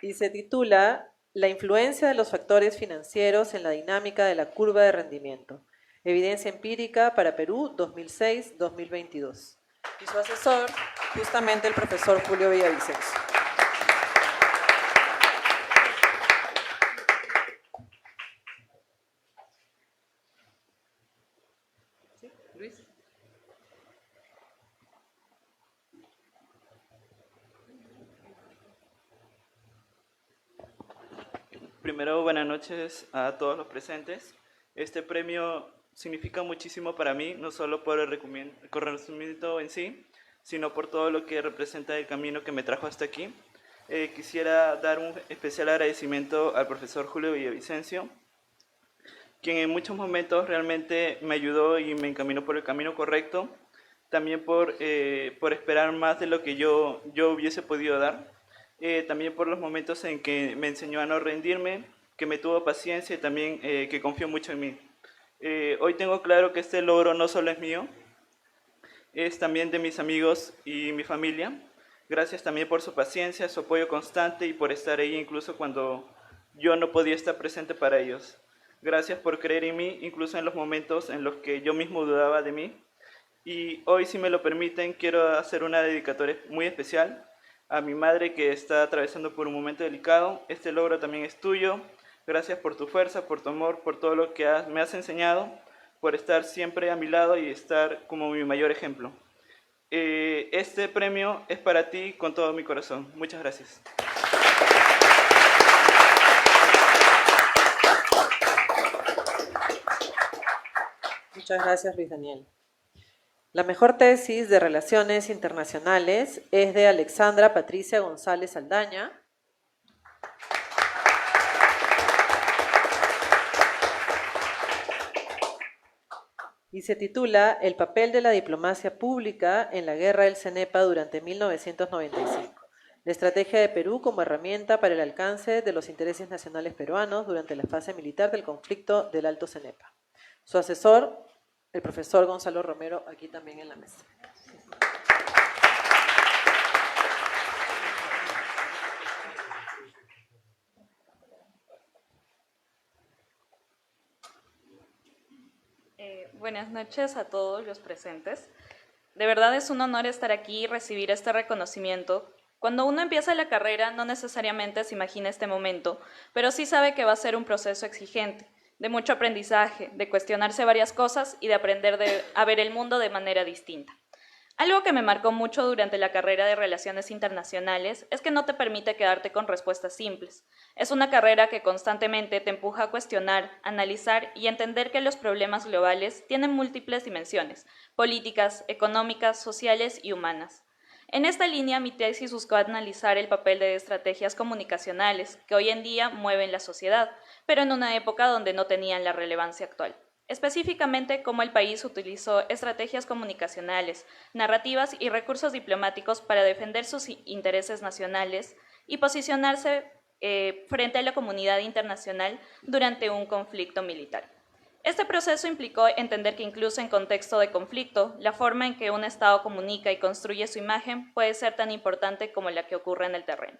Y se titula La influencia de los factores financieros en la dinámica de la curva de rendimiento. Evidencia empírica para Perú 2006-2022. Y su asesor, justamente el profesor Julio Villavicencio. ¿Sí? Luis. Primero, buenas noches a todos los presentes. Este premio significa muchísimo para mí, no solo por el reconocimiento en sí, sino por todo lo que representa el camino que me trajo hasta aquí. Quisiera dar un especial agradecimiento al profesor Julio Villavicencio, quien en muchos momentos realmente me ayudó y me encaminó por el camino correcto, también por esperar más de lo que yo hubiese podido dar. También por los momentos en que me enseñó a no rendirme, que me tuvo paciencia y también que confió mucho en mí. Hoy tengo claro que este logro no solo es mío, es también de mis amigos y mi familia. Gracias también por su paciencia, su apoyo constante y por estar ahí incluso cuando yo no podía estar presente para ellos. Gracias por creer en mí, incluso en los momentos en los que yo mismo dudaba de mí. Y hoy, si me lo permiten, quiero hacer una dedicatoria muy especial a mi madre, que está atravesando por un momento delicado. Este logro también es tuyo. Gracias por tu fuerza, por tu amor, por todo lo que me has enseñado, por estar siempre a mi lado y estar como mi mayor ejemplo. Este premio es para ti con todo mi corazón. Muchas gracias. Muchas gracias, Luis Daniel. La mejor tesis de Relaciones Internacionales es de Alexandra Patricia González Aldaña. Y se titula El papel de la diplomacia pública en la guerra del CENEPA durante 1995. La estrategia de Perú como herramienta para el alcance de los intereses nacionales peruanos durante la fase militar del conflicto del Alto CENEPA. Su asesor, el profesor Gonzalo Romero, aquí también en la mesa. Buenas noches a todos los presentes. De verdad es un honor estar aquí y recibir este reconocimiento. Cuando uno empieza la carrera no necesariamente se imagina este momento, pero sí sabe que va a ser un proceso exigente, de mucho aprendizaje, de cuestionarse varias cosas y de aprender a ver el mundo de manera distinta. Algo que me marcó mucho durante la carrera de Relaciones Internacionales es que no te permite quedarte con respuestas simples. Es una carrera que constantemente te empuja a cuestionar, analizar y entender que los problemas globales tienen múltiples dimensiones, políticas, económicas, sociales y humanas. En esta línea, mi tesis buscó analizar el papel de estrategias comunicacionales que hoy en día mueven la sociedad, pero en una época donde no tenían la relevancia actual. Específicamente, cómo el país utilizó estrategias comunicacionales, narrativas y recursos diplomáticos para defender sus intereses nacionales y posicionarse frente a la comunidad internacional durante un conflicto militar. Este proceso implicó entender que incluso en contexto de conflicto, la forma en que un Estado comunica y construye su imagen puede ser tan importante como la que ocurre en el terreno.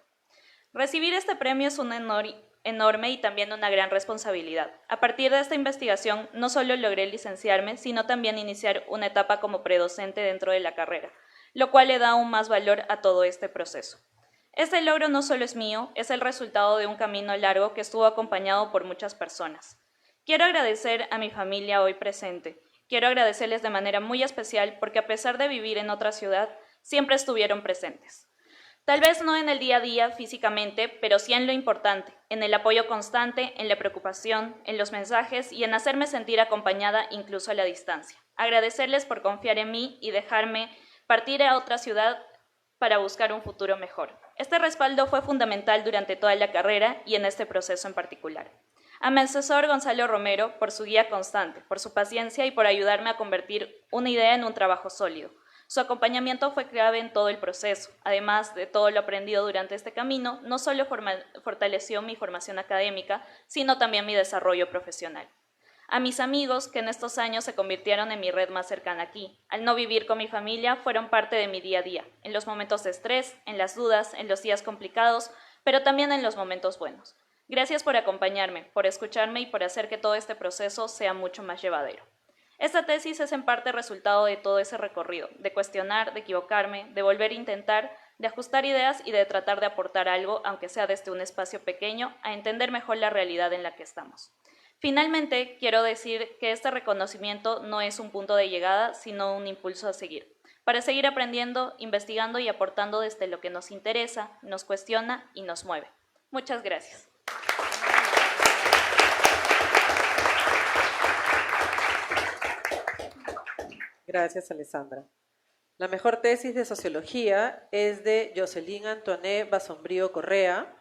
Recibir este premio es un enorme y también una gran responsabilidad. A partir de esta investigación, no solo logré licenciarme, sino también iniciar una etapa como predocente dentro de la carrera, lo cual le da aún más valor a todo este proceso. Este logro no solo es mío, es el resultado de un camino largo que estuvo acompañado por muchas personas. Quiero agradecer a mi familia hoy presente. Quiero agradecerles de manera muy especial porque a pesar de vivir en otra ciudad, siempre estuvieron presentes. Tal vez no en el día a día físicamente, pero sí en lo importante, en el apoyo constante, en la preocupación, en los mensajes y en hacerme sentir acompañada incluso a la distancia. Agradecerles por confiar en mí y dejarme partir a otra ciudad para buscar un futuro mejor. Este respaldo fue fundamental durante toda la carrera y en este proceso en particular. A mi asesor Gonzalo Romero por su guía constante, por su paciencia y por ayudarme a convertir una idea en un trabajo sólido. Su acompañamiento fue clave en todo el proceso. Además de todo lo aprendido durante este camino, no solo fortaleció mi formación académica, sino también mi desarrollo profesional. A mis amigos, que en estos años se convirtieron en mi red más cercana aquí, al no vivir con mi familia, fueron parte de mi día a día, en los momentos de estrés, en las dudas, en los días complicados, pero también en los momentos buenos. Gracias por acompañarme, por escucharme y por hacer que todo este proceso sea mucho más llevadero. Esta tesis es en parte resultado de todo ese recorrido, de cuestionar, de equivocarme, de volver a intentar, de ajustar ideas y de tratar de aportar algo, aunque sea desde un espacio pequeño, a entender mejor la realidad en la que estamos. Finalmente, quiero decir que este reconocimiento no es un punto de llegada, sino un impulso a seguir, para seguir aprendiendo, investigando y aportando desde lo que nos interesa, nos cuestiona y nos mueve. Muchas gracias. Gracias, Alessandra. La mejor tesis de sociología es de Jocelyn Antoine Basombrío Correa.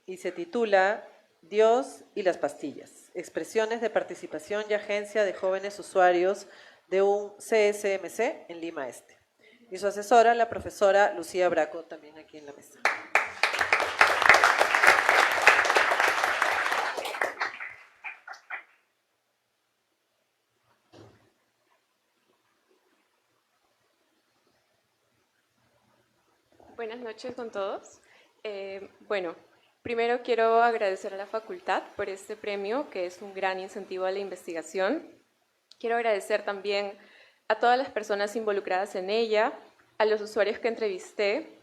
Y se titula Dios y las pastillas, expresiones de participación y agencia de jóvenes usuarios de un CSMC en Lima Este. Y su asesora, la profesora Lucía Braco, también aquí en la mesa. Buenas noches con todos. Bueno, primero quiero agradecer a la facultad por este premio, que es un gran incentivo a la investigación. Quiero agradecer también a todas las personas involucradas en ella, a los usuarios que entrevisté,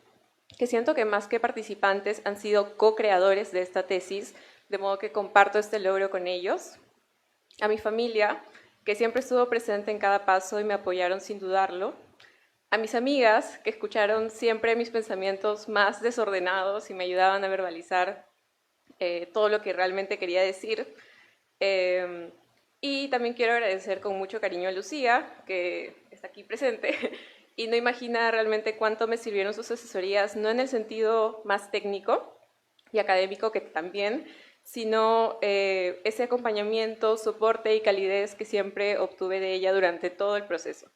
que siento que más que participantes han sido co-creadores de esta tesis, de modo que comparto este logro con ellos. A mi familia, que siempre estuvo presente en cada paso y me apoyaron sin dudarlo. A mis amigas, que escucharon siempre mis pensamientos más desordenados y me ayudaban a verbalizar todo lo que realmente quería decir. Y también quiero agradecer con mucho cariño a Lucía, que está aquí presente, y no imagina realmente cuánto me sirvieron sus asesorías, no en el sentido más técnico y académico, que también, sino ese acompañamiento, soporte y calidez que siempre obtuve de ella durante todo el proceso.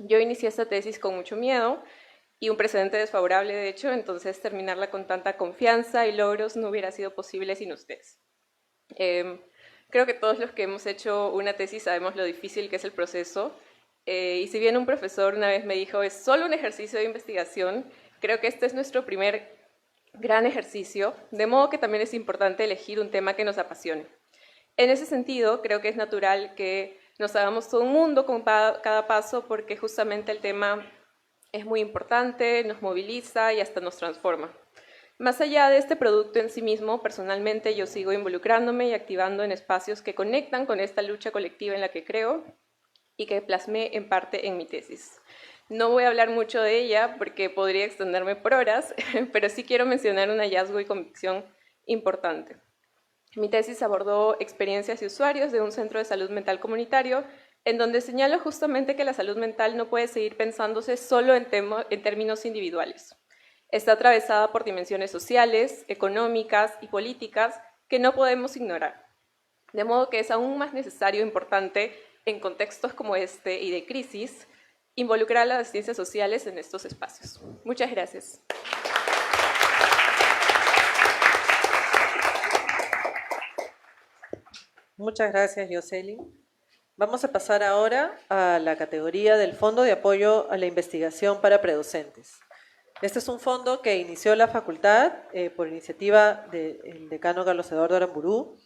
Yo inicié esta tesis con mucho miedo y un precedente desfavorable, de hecho, entonces terminarla con tanta confianza y logros no hubiera sido posible sin ustedes. Creo que todos los que hemos hecho una tesis sabemos lo difícil que es el proceso, y si bien un profesor una vez me dijo, es solo un ejercicio de investigación, creo que este es nuestro primer gran ejercicio, de modo que también es importante elegir un tema que nos apasione. En ese sentido, creo que es natural que nos hagamos todo un mundo con cada paso, porque justamente el tema es muy importante, nos moviliza y hasta nos transforma. Más allá de este producto en sí mismo, personalmente yo sigo involucrándome y activando en espacios que conectan con esta lucha colectiva en la que creo y que plasmé en parte en mi tesis. No voy a hablar mucho de ella porque podría extenderme por horas, pero sí quiero mencionar un hallazgo y convicción importante. Mi tesis abordó experiencias y usuarios de un centro de salud mental comunitario, en donde señalo justamente que la salud mental no puede seguir pensándose solo en términos individuales. Está atravesada por dimensiones sociales, económicas y políticas que no podemos ignorar. De modo que es aún más necesario e importante, en contextos como este y de crisis, involucrar a las ciencias sociales en estos espacios. Muchas gracias. Muchas gracias, Jocelyn. Vamos a pasar ahora a la categoría del Fondo de Apoyo a la Investigación para Predocentes. Este es un fondo que inició la facultad por iniciativa del decano Carlos Eduardo Aramburú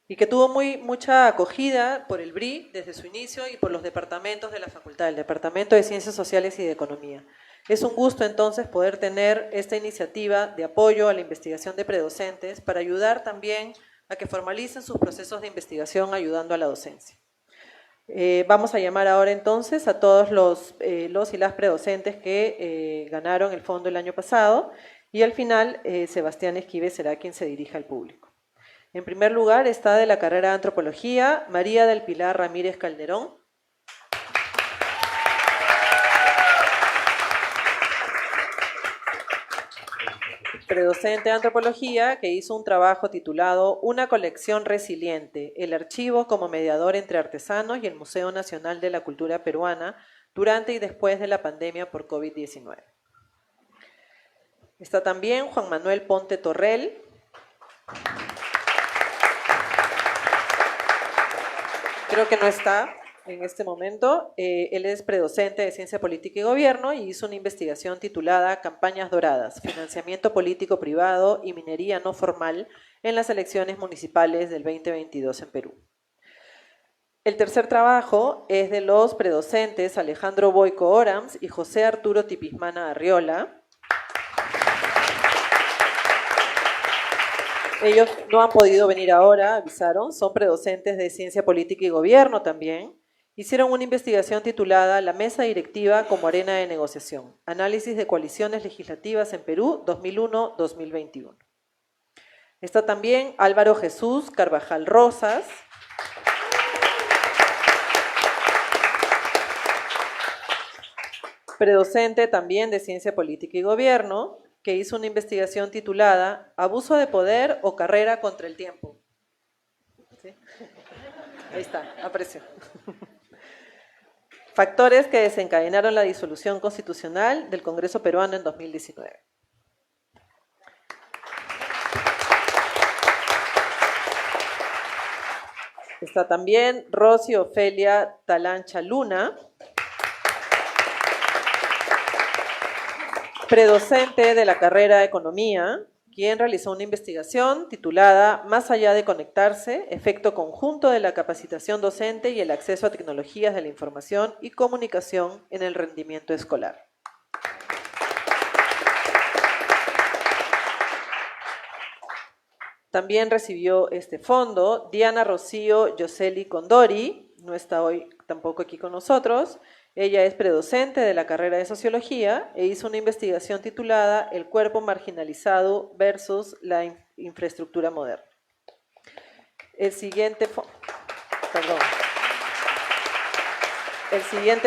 y que tuvo mucha acogida por el BRI desde su inicio y por los departamentos de la facultad, el Departamento de Ciencias Sociales y de Economía. Es un gusto entonces poder tener esta iniciativa de apoyo a la investigación de predocentes para ayudar también a que formalicen sus procesos de investigación ayudando a la docencia. Vamos a llamar ahora entonces a todos los y las predocentes que ganaron el fondo el año pasado y al final Sebastián Esquive será quien se dirija al público. En primer lugar está de la carrera de Antropología María del Pilar Ramírez Calderón. predocente de antropología, que hizo un trabajo titulado Una colección resiliente, el archivo como mediador entre artesanos y el Museo Nacional de la Cultura Peruana durante y después de la pandemia por COVID-19. Está también Juan Manuel Ponte Torrell. Creo que no está en este momento. Él es predocente de Ciencia Política y Gobierno y hizo una investigación titulada Campañas Doradas, Financiamiento Político Privado y Minería No Formal en las elecciones municipales del 2022 en Perú. El tercer trabajo es de los predocentes Alejandro Boico Orams y José Arturo Tipismana Arriola. Ellos no han podido venir ahora, avisaron, son predocentes de Ciencia Política y Gobierno también. Hicieron una investigación titulada La Mesa Directiva como Arena de Negociación, Análisis de Coaliciones Legislativas en Perú 2001-2021. Está también Álvaro Jesús Carvajal Rosas. Predocente también de Ciencia Política y Gobierno, que hizo una investigación titulada Abuso de poder o carrera contra el tiempo. ¿Sí? Ahí está, aprecio. Factores que desencadenaron la disolución constitucional del Congreso peruano en 2019. Está también Rosy Ofelia Talancha Luna, predocente de la carrera de Economía, quien realizó una investigación titulada Más allá de conectarse, efecto conjunto de la capacitación docente y el acceso a tecnologías de la información y comunicación en el rendimiento escolar. También recibió este fondo Diana Rocío Yoseli Condori, no está hoy tampoco aquí con nosotros. Ella es predocente de la carrera de Sociología e hizo una investigación titulada El cuerpo marginalizado versus la infraestructura moderna. El siguiente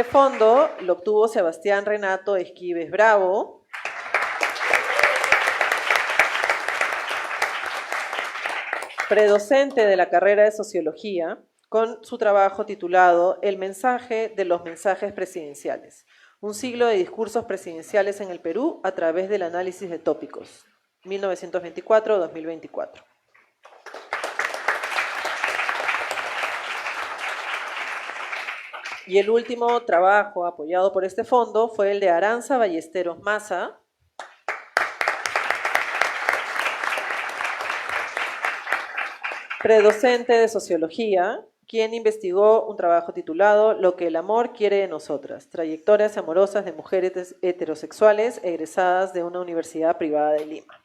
fondo lo obtuvo Sebastián Renato Esquives Bravo. Predocente de la carrera de Sociología, con su trabajo titulado El mensaje de los mensajes presidenciales, un siglo de discursos presidenciales en el Perú a través del análisis de tópicos, 1924-2024. Y el último trabajo apoyado por este fondo fue el de Aranza Ballesteros Maza, predocente de Sociología, quien investigó un trabajo titulado Lo que el amor quiere de nosotras, trayectorias amorosas de mujeres heterosexuales egresadas de una universidad privada de Lima.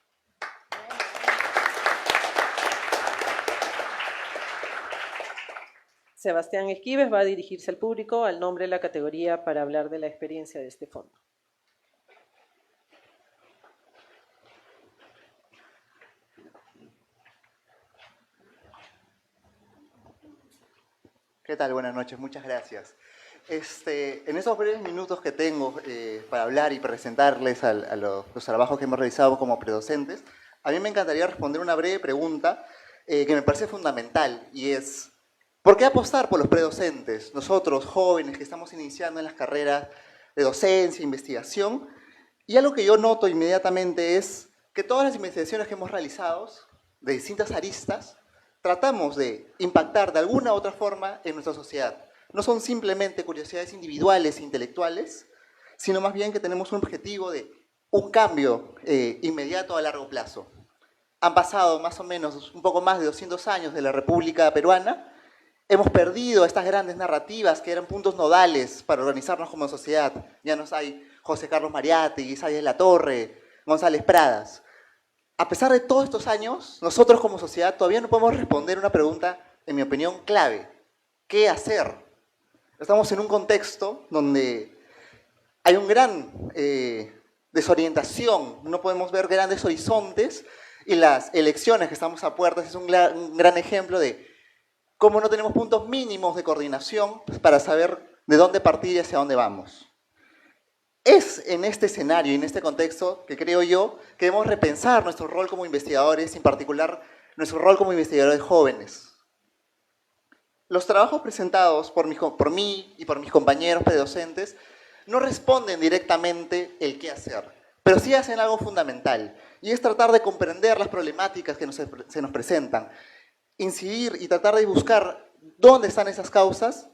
Sebastián Esquives va a dirigirse al público al nombre de la categoría para hablar de la experiencia de este fondo. ¿Qué tal? Buenas noches, muchas gracias. En esos breves minutos que tengo para hablar y presentarles a los trabajos que hemos realizado como predocentes, a mí me encantaría responder una breve pregunta que me parece fundamental, y es, ¿por qué apostar por los predocentes? Nosotros, jóvenes que estamos iniciando en las carreras de docencia, investigación, y algo que yo noto inmediatamente es que todas las investigaciones que hemos realizado, de distintas aristas, tratamos de impactar de alguna u otra forma en nuestra sociedad. No son simplemente curiosidades individuales e intelectuales, sino más bien que tenemos un objetivo de un cambio inmediato a largo plazo. Han pasado más o menos un poco más de 200 años de la República Peruana. Hemos perdido estas grandes narrativas que eran puntos nodales para organizarnos como sociedad. Ya no hay José Carlos Mariátegui, Isaías Latorre, González Pradas. A pesar de todos estos años, nosotros como sociedad todavía no podemos responder una pregunta, en mi opinión, clave. ¿Qué hacer? Estamos en un contexto donde hay un gran desorientación, no podemos ver grandes horizontes, y las elecciones que estamos a puertas es un gran ejemplo de cómo no tenemos puntos mínimos de coordinación para saber de dónde partir y hacia dónde vamos. Es en este escenario y en este contexto que creo yo que debemos repensar nuestro rol como investigadores, en particular nuestro rol como investigadores jóvenes. Los trabajos presentados por mí y por mis compañeros predocentes no responden directamente el qué hacer, pero sí hacen algo fundamental, y es tratar de comprender las problemáticas que se nos presentan, incidir y tratar de buscar dónde están esas causas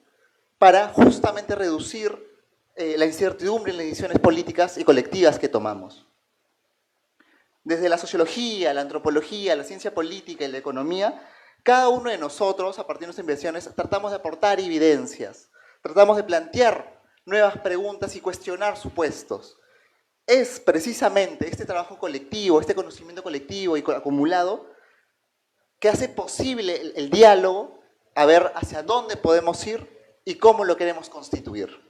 para justamente reducir la incertidumbre en las decisiones políticas y colectivas que tomamos. Desde la sociología, la antropología, la ciencia política y la economía, cada uno de nosotros, a partir de nuestras investigaciones, tratamos de aportar evidencias, tratamos de plantear nuevas preguntas y cuestionar supuestos. Es precisamente este trabajo colectivo, este conocimiento colectivo y acumulado, que hace posible el diálogo, a ver hacia dónde podemos ir y cómo lo queremos constituir.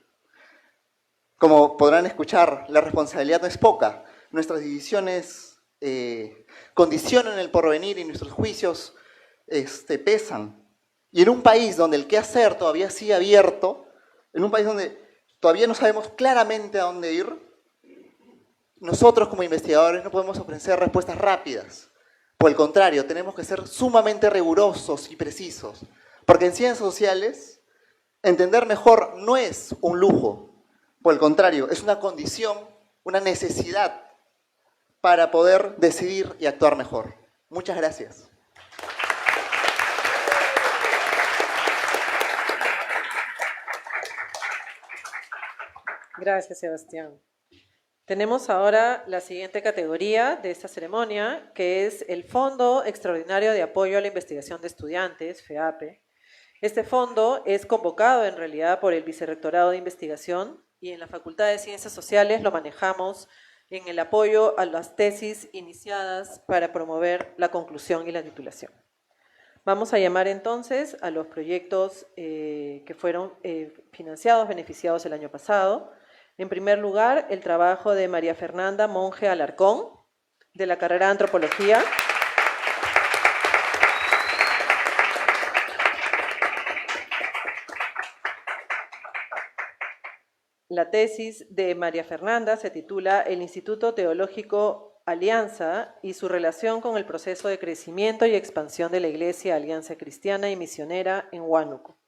Como podrán escuchar, la responsabilidad no es poca. Nuestras decisiones condicionan el porvenir y nuestros juicios pesan. Y en un país donde el qué hacer todavía sigue abierto, en un país donde todavía no sabemos claramente a dónde ir, nosotros como investigadores no podemos ofrecer respuestas rápidas. Por el contrario, tenemos que ser sumamente rigurosos y precisos. Porque en ciencias sociales, entender mejor no es un lujo. Por el contrario, es una condición, una necesidad para poder decidir y actuar mejor. Muchas gracias. Gracias, Sebastián. Tenemos ahora la siguiente categoría de esta ceremonia, que es el Fondo Extraordinario de Apoyo a la Investigación de Estudiantes, FEAPE. Este fondo es convocado en realidad por el Vicerrectorado de Investigación y en la Facultad de Ciencias Sociales lo manejamos en el apoyo a las tesis iniciadas para promover la conclusión y la titulación. Vamos a llamar entonces a los proyectos que fueron financiados, beneficiados el año pasado. En primer lugar, el trabajo de María Fernanda Monge Alarcón, de la carrera de Antropología. La tesis de María Fernanda se titula El Instituto Teológico Alianza y su relación con el proceso de crecimiento y expansión de la Iglesia Alianza Cristiana y Misionera en Huánuco.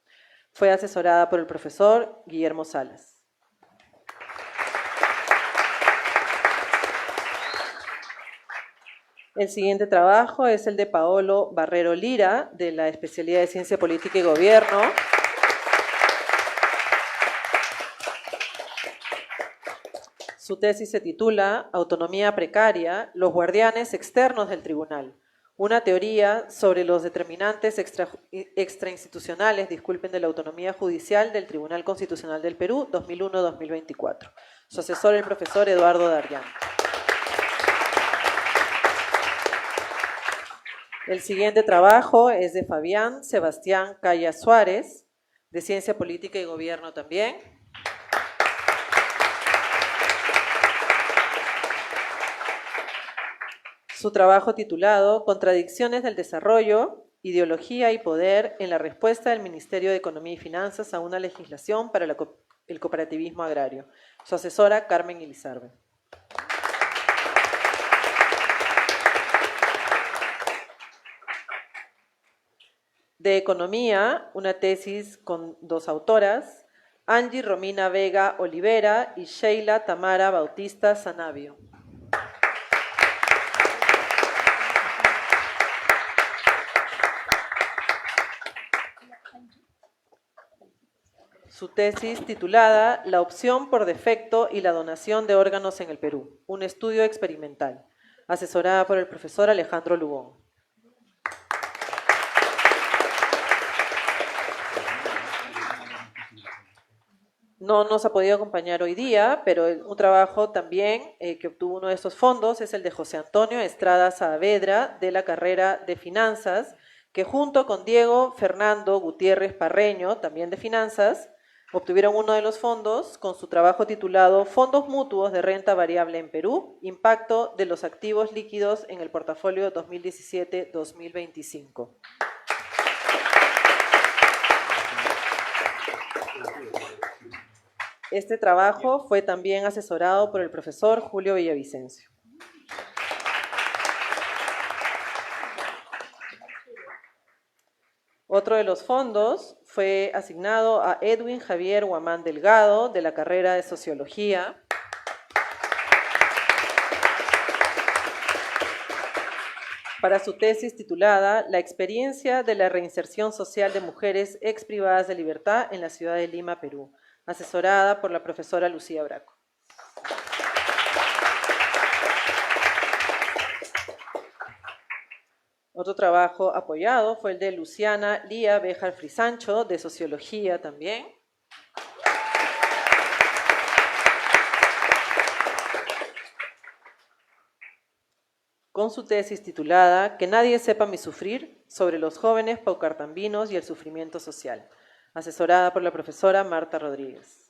Fue asesorada por el profesor Guillermo Salas. El siguiente trabajo es el de Paolo Barrero Lira, de la especialidad de Ciencia Política y Gobierno. Su tesis se titula Autonomía precaria, los guardianes externos del tribunal. Una teoría sobre los determinantes extrainstitucionales, de la autonomía judicial del Tribunal Constitucional del Perú, 2001-2024. Su asesor, el profesor Eduardo Darllán. El siguiente trabajo es de Fabián Sebastián Calla Suárez, de Ciencia Política y Gobierno también. Su trabajo titulado Contradicciones del desarrollo, ideología y poder en la respuesta del Ministerio de Economía y Finanzas a una legislación para el cooperativismo agrario. Su asesora, Carmen Elizarbe. De Economía, una tesis con dos autoras, Angie Romina Vega Olivera y Sheila Tamara Bautista Sanabio. Su tesis titulada La opción por defecto y la donación de órganos en el Perú, un estudio experimental, asesorada por el profesor Alejandro Lubón. No nos ha podido acompañar hoy día, pero un trabajo también que obtuvo uno de estos fondos es el de José Antonio Estrada Saavedra, de la carrera de Finanzas, que junto con Diego Fernando Gutiérrez Parreño, también de Finanzas, obtuvieron uno de los fondos con su trabajo titulado Fondos Mutuos de Renta Variable en Perú, impacto de los activos líquidos en el portafolio 2017-2025. Este trabajo fue también asesorado por el profesor Julio Villavicencio. Otro de los fondos fue asignado a Edwin Javier Guamán Delgado, de la carrera de Sociología. Para su tesis titulada La experiencia de la reinserción social de mujeres exprivadas de libertad en la ciudad de Lima, Perú, asesorada por la profesora Lucía Braco. Otro trabajo apoyado fue el de Luciana Lía Béjar Frisancho, de Sociología también. Con su tesis titulada Que nadie sepa mi sufrir, sobre los jóvenes paucartambinos y el sufrimiento social, asesorada por la profesora Marta Rodríguez.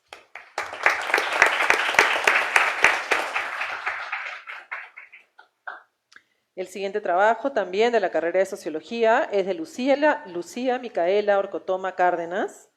El siguiente trabajo, también de la carrera de Sociología, es de Lucía Micaela Orcotoma Cárdenas.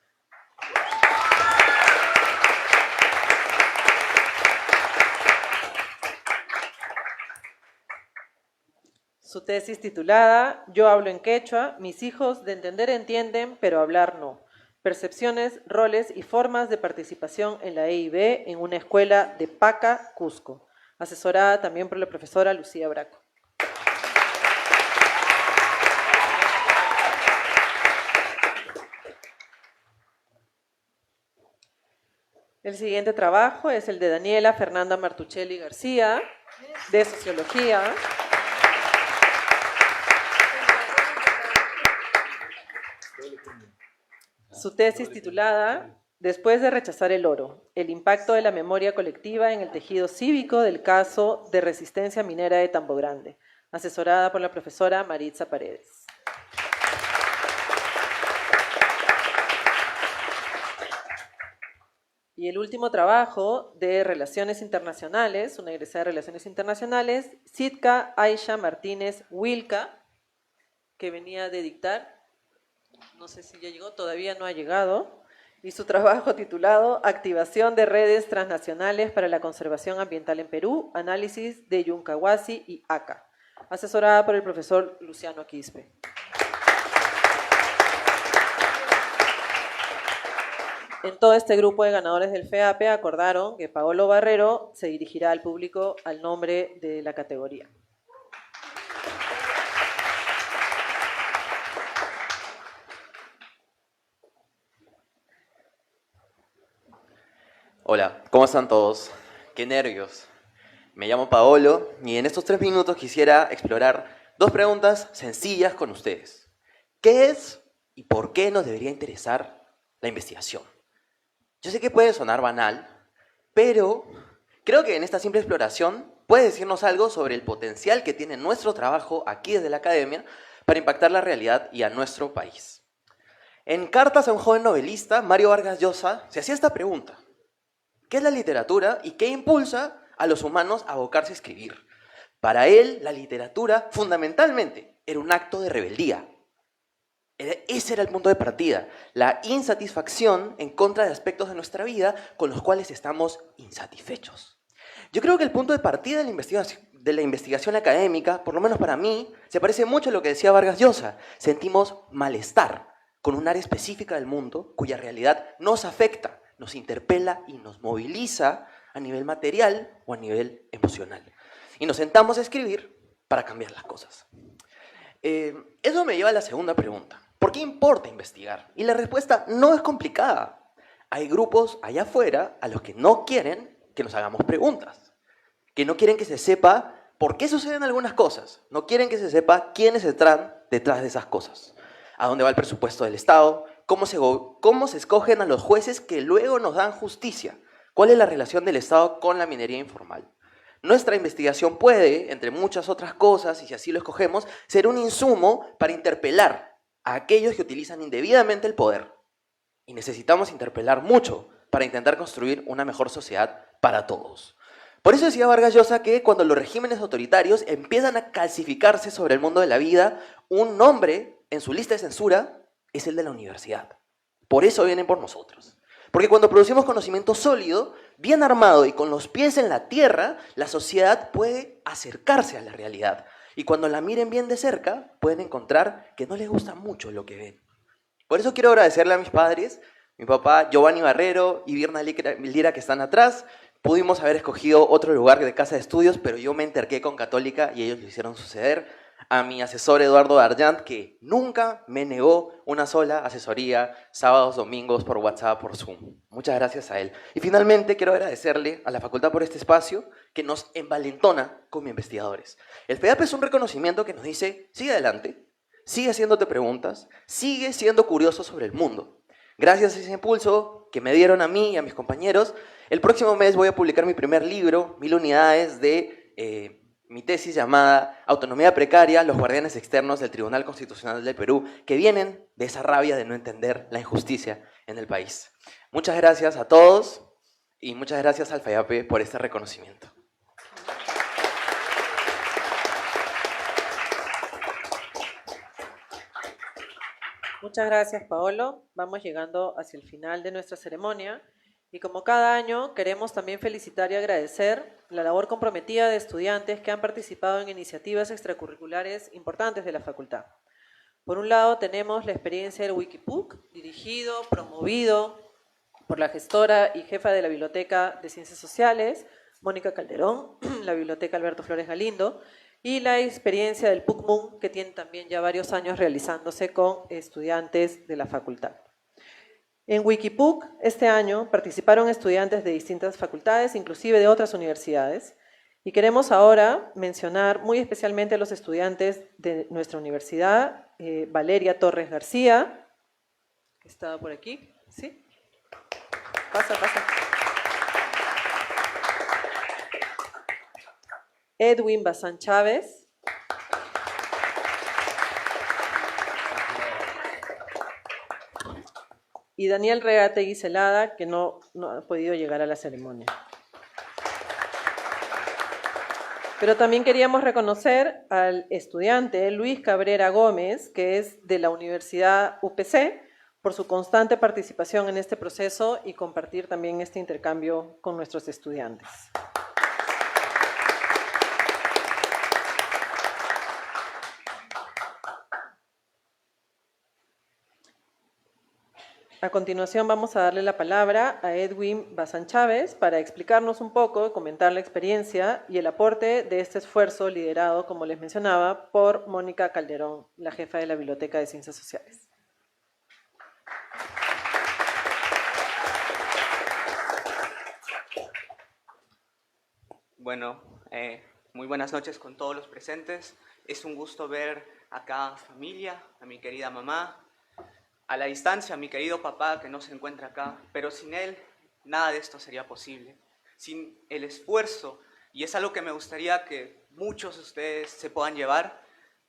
Su tesis titulada Yo hablo en quechua, mis hijos de entender entienden, pero hablar no. Percepciones, roles y formas de participación en la EIB en una escuela de Paca, Cusco, asesorada también por la profesora Lucía Braco. El siguiente trabajo es el de Daniela Fernanda Martuchelli García, de Sociología. Su tesis titulada Después de rechazar el oro, el impacto de la memoria colectiva en el tejido cívico del caso de resistencia minera de Tambo Grande, asesorada por la profesora Maritza Paredes. Y el último trabajo de Relaciones Internacionales, una egresada de Relaciones Internacionales, Sitka Aisha Martínez Wilca, que venía de dictar, no sé si ya llegó, todavía no ha llegado, y su trabajo titulado Activación de redes transnacionales para la conservación ambiental en Perú, análisis de Yuncahuasi y ACA, asesorada por el profesor Luciano Quispe. En todo este grupo de ganadores del FEAP acordaron que Paolo Barrero se dirigirá al público al nombre de la categoría. Hola, ¿cómo están todos? ¡Qué nervios! Me llamo Paolo y en estos 3 minutos quisiera explorar 2 preguntas sencillas con ustedes. ¿Qué es y por qué nos debería interesar la investigación? Yo sé que puede sonar banal, pero creo que en esta simple exploración puede decirnos algo sobre el potencial que tiene nuestro trabajo aquí desde la academia para impactar la realidad y a nuestro país. En Cartas a un joven novelista, Mario Vargas Llosa se hacía esta pregunta. ¿Qué es la literatura y qué impulsa a los humanos a abocarse a escribir? Para él, la literatura fundamentalmente era un acto de rebeldía. Ese era el punto de partida, la insatisfacción en contra de aspectos de nuestra vida con los cuales estamos insatisfechos. Yo creo que el punto de partida de la investigación académica, por lo menos para mí, se parece mucho a lo que decía Vargas Llosa. Sentimos malestar con un área específica del mundo cuya realidad nos afecta, nos interpela y nos moviliza a nivel material o a nivel emocional. Y nos sentamos a escribir para cambiar las cosas. Eso me lleva a la segunda pregunta. ¿Por qué importa investigar? Y la respuesta no es complicada. Hay grupos allá afuera a los que no quieren que nos hagamos preguntas, que no quieren que se sepa por qué suceden algunas cosas, no quieren que se sepa quiénes están detrás de esas cosas, a dónde va el presupuesto del Estado, cómo se escogen a los jueces que luego nos dan justicia, cuál es la relación del Estado con la minería informal. Nuestra investigación puede, entre muchas otras cosas, y si así lo escogemos, ser un insumo para interpelar a aquellos que utilizan indebidamente el poder. Y necesitamos interpelar mucho para intentar construir una mejor sociedad para todos. Por eso decía Vargas Llosa que cuando los regímenes autoritarios empiezan a calcificarse sobre el mundo de la vida, un nombre en su lista de censura es el de la universidad. Por eso vienen por nosotros. Porque cuando producimos conocimiento sólido, bien armado y con los pies en la tierra, la sociedad puede acercarse a la realidad. Y cuando la miren bien de cerca, pueden encontrar que no les gusta mucho lo que ven. Por eso quiero agradecerle a mis padres, mi papá Giovanni Barrero y Virna Lira, que están atrás. Pudimos haber escogido otro lugar de casa de estudios, pero yo me enterqué con Católica y ellos lo hicieron suceder. A mi asesor Eduardo Darjant, que nunca me negó una sola asesoría, sábados, domingos, por WhatsApp, por Zoom. Muchas gracias a él. Y finalmente quiero agradecerle a la facultad por este espacio que nos envalentona como investigadores. El FEDAP es un reconocimiento que nos dice, sigue adelante, sigue haciéndote preguntas, sigue siendo curioso sobre el mundo. Gracias a ese impulso que me dieron a mí y a mis compañeros, el próximo mes voy a publicar mi primer libro, 1000 unidades de mi tesis llamada Autonomía precaria, los guardianes externos del Tribunal Constitucional del Perú, que vienen de esa rabia de no entender la injusticia en el país. Muchas gracias a todos y muchas gracias al FAYAPE por este reconocimiento. Muchas gracias, Paolo. Vamos llegando hacia el final de nuestra ceremonia. Y como cada año, queremos también felicitar y agradecer la labor comprometida de estudiantes que han participado en iniciativas extracurriculares importantes de la facultad. Por un lado, tenemos la experiencia del Wikibook, dirigido, promovido por la gestora y jefa de la Biblioteca de Ciencias Sociales, Mónica Calderón, la Biblioteca Alberto Flores Galindo, y la experiencia del PUCMUN, que tiene también ya varios años realizándose con estudiantes de la facultad. En Wikibook, este año, participaron estudiantes de distintas facultades, inclusive de otras universidades, y queremos ahora mencionar muy especialmente a los estudiantes de nuestra universidad, Valeria Torres García, que estaba por aquí, ¿sí? Pasa. Edwin Bazán Chávez. Y Daniel Regategui Celada, que no ha podido llegar a la ceremonia. Pero también queríamos reconocer al estudiante Luis Cabrera Gómez, que es de la Universidad UPC, por su constante participación en este proceso y compartir también este intercambio con nuestros estudiantes. A continuación vamos a darle la palabra a Edwin Bazán Chávez para explicarnos un poco, comentar la experiencia y el aporte de este esfuerzo liderado, como les mencionaba, por Mónica Calderón, la jefa de la Biblioteca de Ciencias Sociales. Bueno, muy buenas noches con todos los presentes. Es un gusto ver acá a familia, a mi querida mamá, a la distancia, a mi querido papá que no se encuentra acá, pero sin él nada de esto sería posible. Sin el esfuerzo, y es algo que me gustaría que muchos de ustedes se puedan llevar,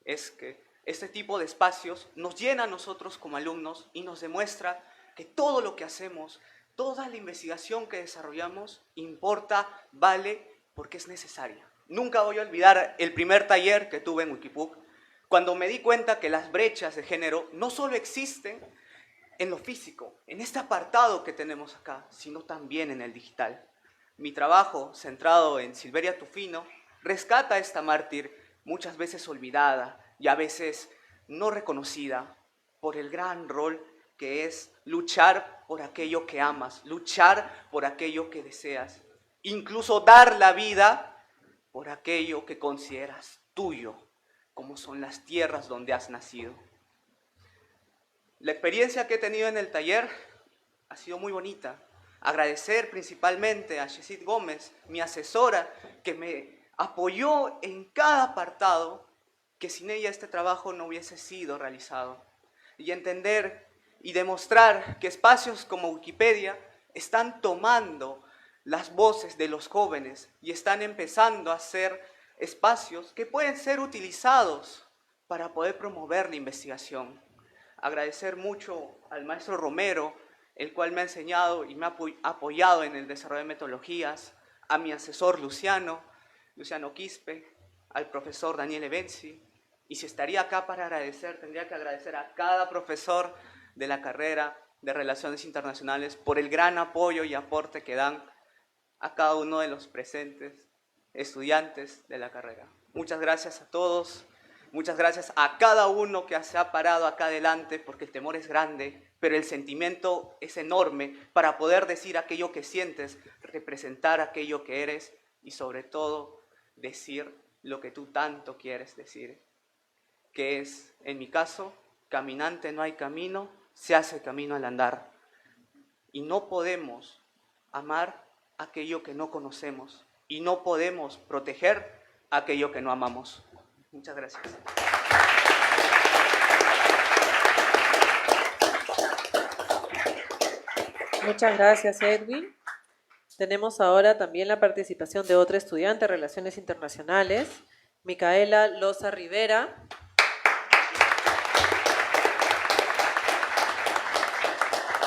es que este tipo de espacios nos llena a nosotros como alumnos y nos demuestra que todo lo que hacemos, toda la investigación que desarrollamos importa, vale, porque es necesaria. Nunca voy a olvidar el primer taller que tuve en Wikibook, cuando me di cuenta que las brechas de género no solo existen en lo físico, en este apartado que tenemos acá, sino también en el digital. Mi trabajo, centrado en Silveria Tufino, rescata a esta mártir muchas veces olvidada y a veces no reconocida por el gran rol que es luchar por aquello que amas, luchar por aquello que deseas, incluso dar la vida por aquello que consideras tuyo, como son las tierras donde has nacido. La experiencia que he tenido en el taller ha sido muy bonita. Agradecer principalmente a Yesid Gómez, mi asesora, que me apoyó en cada apartado, que sin ella este trabajo no hubiese sido realizado. Y entender y demostrar que espacios como Wikipedia están tomando las voces de los jóvenes y están empezando a ser espacios que pueden ser utilizados para poder promover la investigación. Agradecer mucho al maestro Romero, el cual me ha enseñado y me ha apoyado en el desarrollo de metodologías, a mi asesor Luciano Quispe, al profesor Daniel Ebenzi, y si estaría acá para agradecer, tendría que agradecer a cada profesor de la carrera, de Relaciones Internacionales por el gran apoyo y aporte que dan a cada uno de los presentes estudiantes de la carrera. Muchas gracias a todos, muchas gracias a cada uno que se ha parado acá adelante, porque el temor es grande, pero el sentimiento es enorme para poder decir aquello que sientes, representar aquello que eres y sobre todo decir lo que tú tanto quieres decir, que es, en mi caso, caminante no hay camino, se hace camino al andar. Y no podemos amar aquello que no conocemos y no podemos proteger aquello que no amamos. Muchas gracias. Muchas gracias, Edwin. Tenemos ahora también la participación de otra estudiante de Relaciones Internacionales, Micaela Loza Rivera.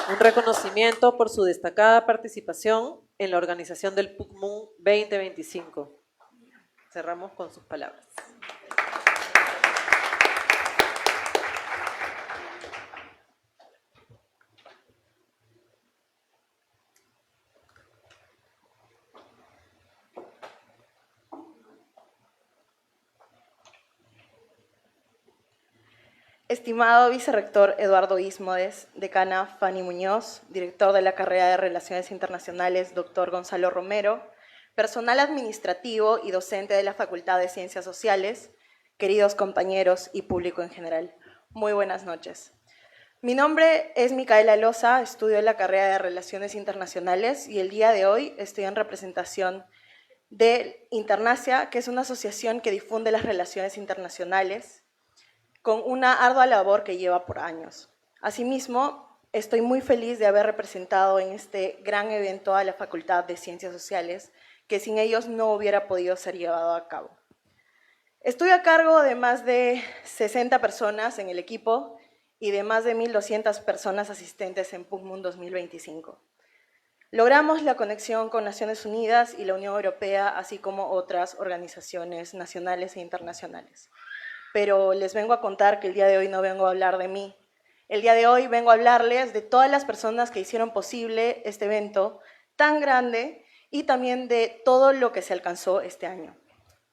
Un reconocimiento por su destacada participación en la organización del PUCMUN 2025. Cerramos con sus palabras. Estimado vicerrector Eduardo Ismodes, decana Fanny Muñoz, director de la carrera de Relaciones Internacionales, doctor Gonzalo Romero, personal administrativo y docente de la Facultad de Ciencias Sociales, queridos compañeros y público en general, muy buenas noches. Mi nombre es Micaela Loza, estudio la carrera de Relaciones Internacionales y el día de hoy estoy en representación de Internacia, que es una asociación que difunde las relaciones internacionales, con una ardua labor que lleva por años. Asimismo, estoy muy feliz de haber representado en este gran evento a la Facultad de Ciencias Sociales, que sin ellos no hubiera podido ser llevado a cabo. Estoy a cargo de más de 60 personas en el equipo y de más de 1.200 personas asistentes en PUCMUN 2025. Logramos la conexión con Naciones Unidas y la Unión Europea, así como otras organizaciones nacionales e internacionales. Pero les vengo a contar que el día de hoy no vengo a hablar de mí. El día de hoy vengo a hablarles de todas las personas que hicieron posible este evento tan grande y también de todo lo que se alcanzó este año.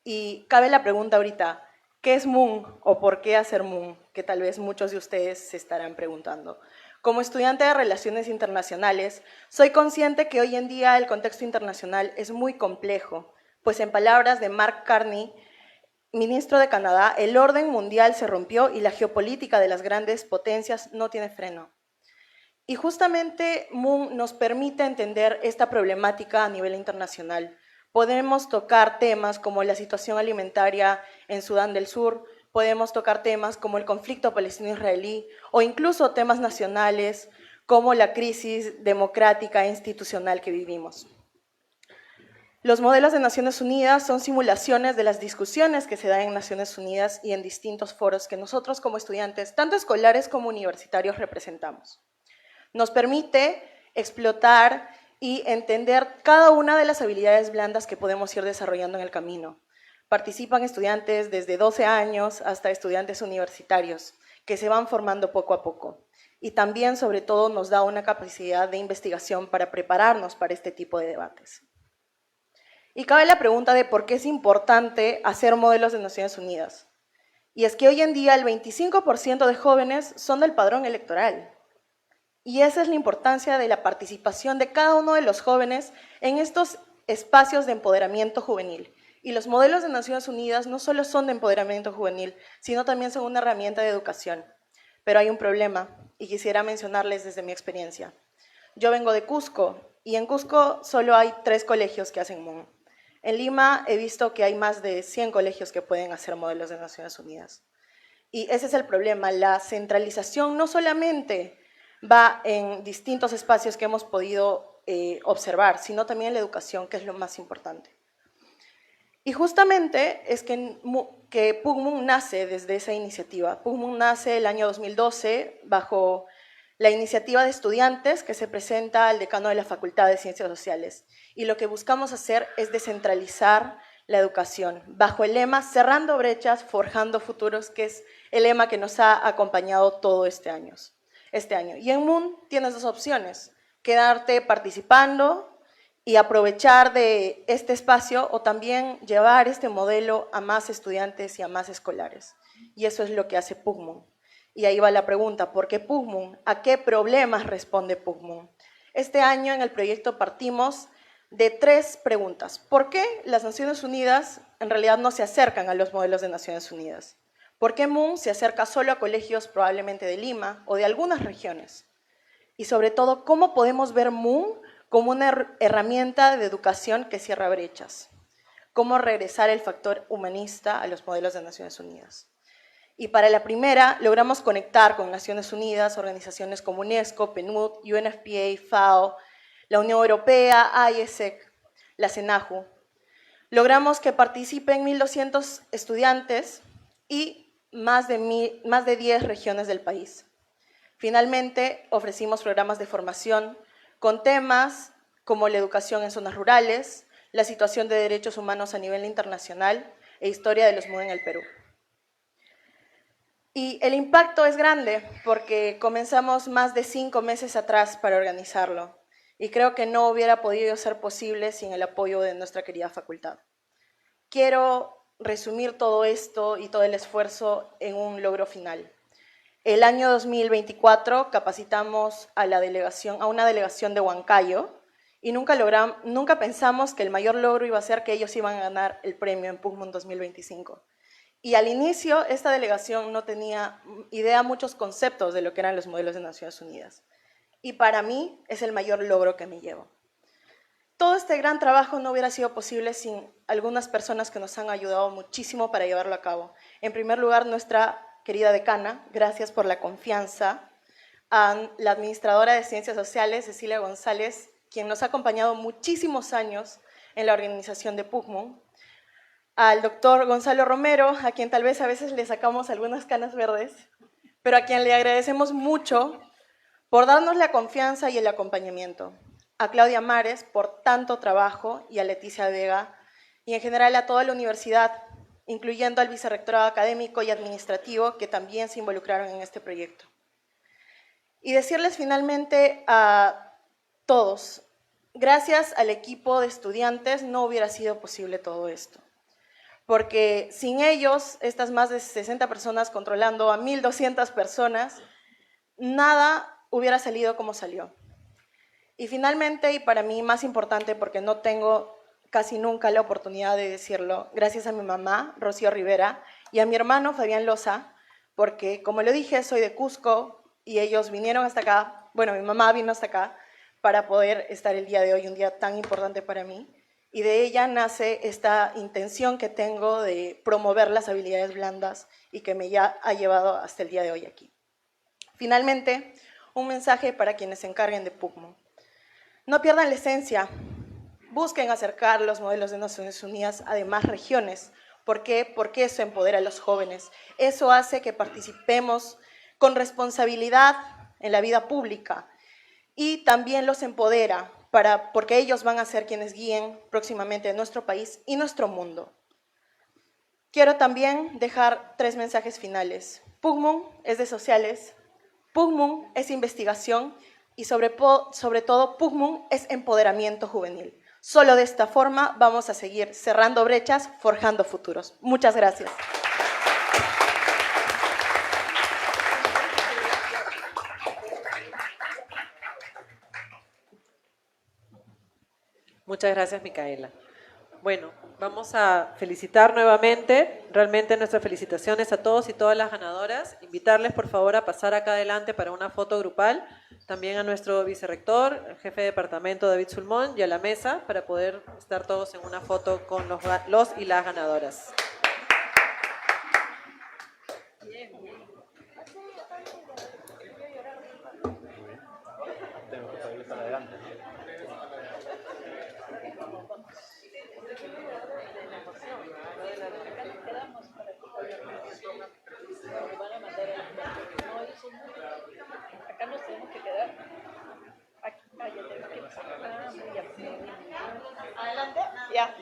Y cabe la pregunta ahorita, ¿qué es MUN o por qué hacer MUN? Que tal vez muchos de ustedes se estarán preguntando. Como estudiante de Relaciones Internacionales, soy consciente que hoy en día el contexto internacional es muy complejo, pues en palabras de Mark Carney, ministro de Canadá, el orden mundial se rompió y la geopolítica de las grandes potencias no tiene freno. Y justamente MUN nos permite entender esta problemática a nivel internacional. Podemos tocar temas como la situación alimentaria en Sudán del Sur, podemos tocar temas como el conflicto palestino-israelí o incluso temas nacionales como la crisis democrática e institucional que vivimos. Los modelos de Naciones Unidas son simulaciones de las discusiones que se dan en Naciones Unidas y en distintos foros que nosotros como estudiantes, tanto escolares como universitarios, representamos. Nos permite explotar y entender cada una de las habilidades blandas que podemos ir desarrollando en el camino. Participan estudiantes desde 12 años hasta estudiantes universitarios que se van formando poco a poco. Y también, sobre todo, nos da una capacidad de investigación para prepararnos para este tipo de debates. Y cabe la pregunta de por qué es importante hacer modelos de Naciones Unidas. Y es que hoy en día el 25% de jóvenes son del padrón electoral. Y esa es la importancia de la participación de cada uno de los jóvenes en estos espacios de empoderamiento juvenil. Y los modelos de Naciones Unidas no solo son de empoderamiento juvenil, sino también son una herramienta de educación. Pero hay un problema, y quisiera mencionarles desde mi experiencia. Yo vengo de Cusco, y en Cusco solo hay 3 colegios que hacen MUN. En Lima he visto que hay más de 100 colegios que pueden hacer modelos de Naciones Unidas. Y ese es el problema, la centralización no solamente va en distintos espacios que hemos podido observar, sino también en la educación, que es lo más importante. Y justamente es que PUCMUN nace desde esa iniciativa. PUCMUN nace el año 2012 bajo la iniciativa de estudiantes que se presenta al decano de la Facultad de Ciencias Sociales. Y lo que buscamos hacer es descentralizar la educación, bajo el lema Cerrando brechas, forjando futuros, que es el lema que nos ha acompañado todo este año. este año. Y en Moon tienes dos opciones, quedarte participando y aprovechar de este espacio o también llevar este modelo a más estudiantes y a más escolares. Y eso es lo que hace PUCMUN. Y ahí va la pregunta, ¿por qué PUCMUN? ¿A qué problemas responde PUCMUN? Este año en el proyecto partimos de 3 preguntas. ¿Por qué las Naciones Unidas en realidad no se acercan a los modelos de Naciones Unidas? ¿Por qué Moon se acerca solo a colegios probablemente de Lima o de algunas regiones? Y sobre todo, ¿cómo podemos ver Moon como una herramienta de educación que cierra brechas? ¿Cómo regresar el factor humanista a los modelos de Naciones Unidas? Y para la primera, logramos conectar con Naciones Unidas, organizaciones como UNESCO, PNUD, UNFPA, FAO, la Unión Europea, IESEC, la CENAJU. Logramos que participen 1.200 estudiantes y más de 10 regiones del país. Finalmente, ofrecimos programas de formación con temas como la educación en zonas rurales, la situación de derechos humanos a nivel internacional e historia de los MUD en el Perú. Y el impacto es grande porque comenzamos más de 5 meses atrás para organizarlo y creo que no hubiera podido ser posible sin el apoyo de nuestra querida facultad. Quiero resumir todo esto y todo el esfuerzo en un logro final. El año 2024 capacitamos a una delegación de Huancayo y nunca pensamos que el mayor logro iba a ser que ellos iban a ganar el premio en PUCMUN 2025. Y al inicio esta delegación no tenía idea, muchos conceptos de lo que eran los modelos de Naciones Unidas. Y para mí es el mayor logro que me llevo. Todo este gran trabajo no hubiera sido posible sin algunas personas que nos han ayudado muchísimo para llevarlo a cabo. En primer lugar, nuestra querida decana, gracias por la confianza. A la administradora de Ciencias Sociales, Cecilia González, quien nos ha acompañado muchísimos años en la organización de PUCMUN. Al doctor Gonzalo Romero, a quien tal vez a veces le sacamos algunas canas verdes, pero a quien le agradecemos mucho por darnos la confianza y el acompañamiento. A Claudia Mares por tanto trabajo y a Leticia Vega y en general a toda la universidad, incluyendo al vicerrectorado académico y administrativo que también se involucraron en este proyecto. Y decirles finalmente a todos, gracias al equipo de estudiantes no hubiera sido posible todo esto. Porque sin ellos, estas más de 60 personas controlando a 1.200 personas, nada hubiera salido como salió. Y finalmente, y para mí más importante, porque no tengo casi nunca la oportunidad de decirlo, gracias a mi mamá, Rocío Rivera, y a mi hermano, Fabián Loza, porque, como lo dije, soy de Cusco, y ellos vinieron hasta acá, bueno, mi mamá vino hasta acá, para poder estar el día de hoy, un día tan importante para mí, y de ella nace esta intención que tengo de promover las habilidades blandas y que me ya ha llevado hasta el día de hoy aquí. Finalmente, un mensaje para quienes se encarguen de PUCMUN. No pierdan la esencia, busquen acercar los modelos de Naciones Unidas a demás regiones. ¿Por qué? Porque eso empodera a los jóvenes. Eso hace que participemos con responsabilidad en la vida pública y también los empodera porque ellos van a ser quienes guíen próximamente nuestro país y nuestro mundo. Quiero también dejar 3 mensajes finales. PUCMUN es de sociales, PUCMUN es investigación y sobre todo PUCMUN es empoderamiento juvenil. Solo de esta forma vamos a seguir cerrando brechas, forjando futuros. Muchas gracias. Muchas gracias, Micaela. Bueno, vamos a felicitar nuevamente, realmente nuestras felicitaciones a todos y todas las ganadoras. Invitarles, por favor, a pasar acá adelante para una foto grupal. También a nuestro vicerrector, el jefe de departamento, David Sulmón, y a la mesa para poder estar todos en una foto con los y las ganadoras. Acá nos tenemos que quedar. Ya tenemos que pasar. Adelante. Ya.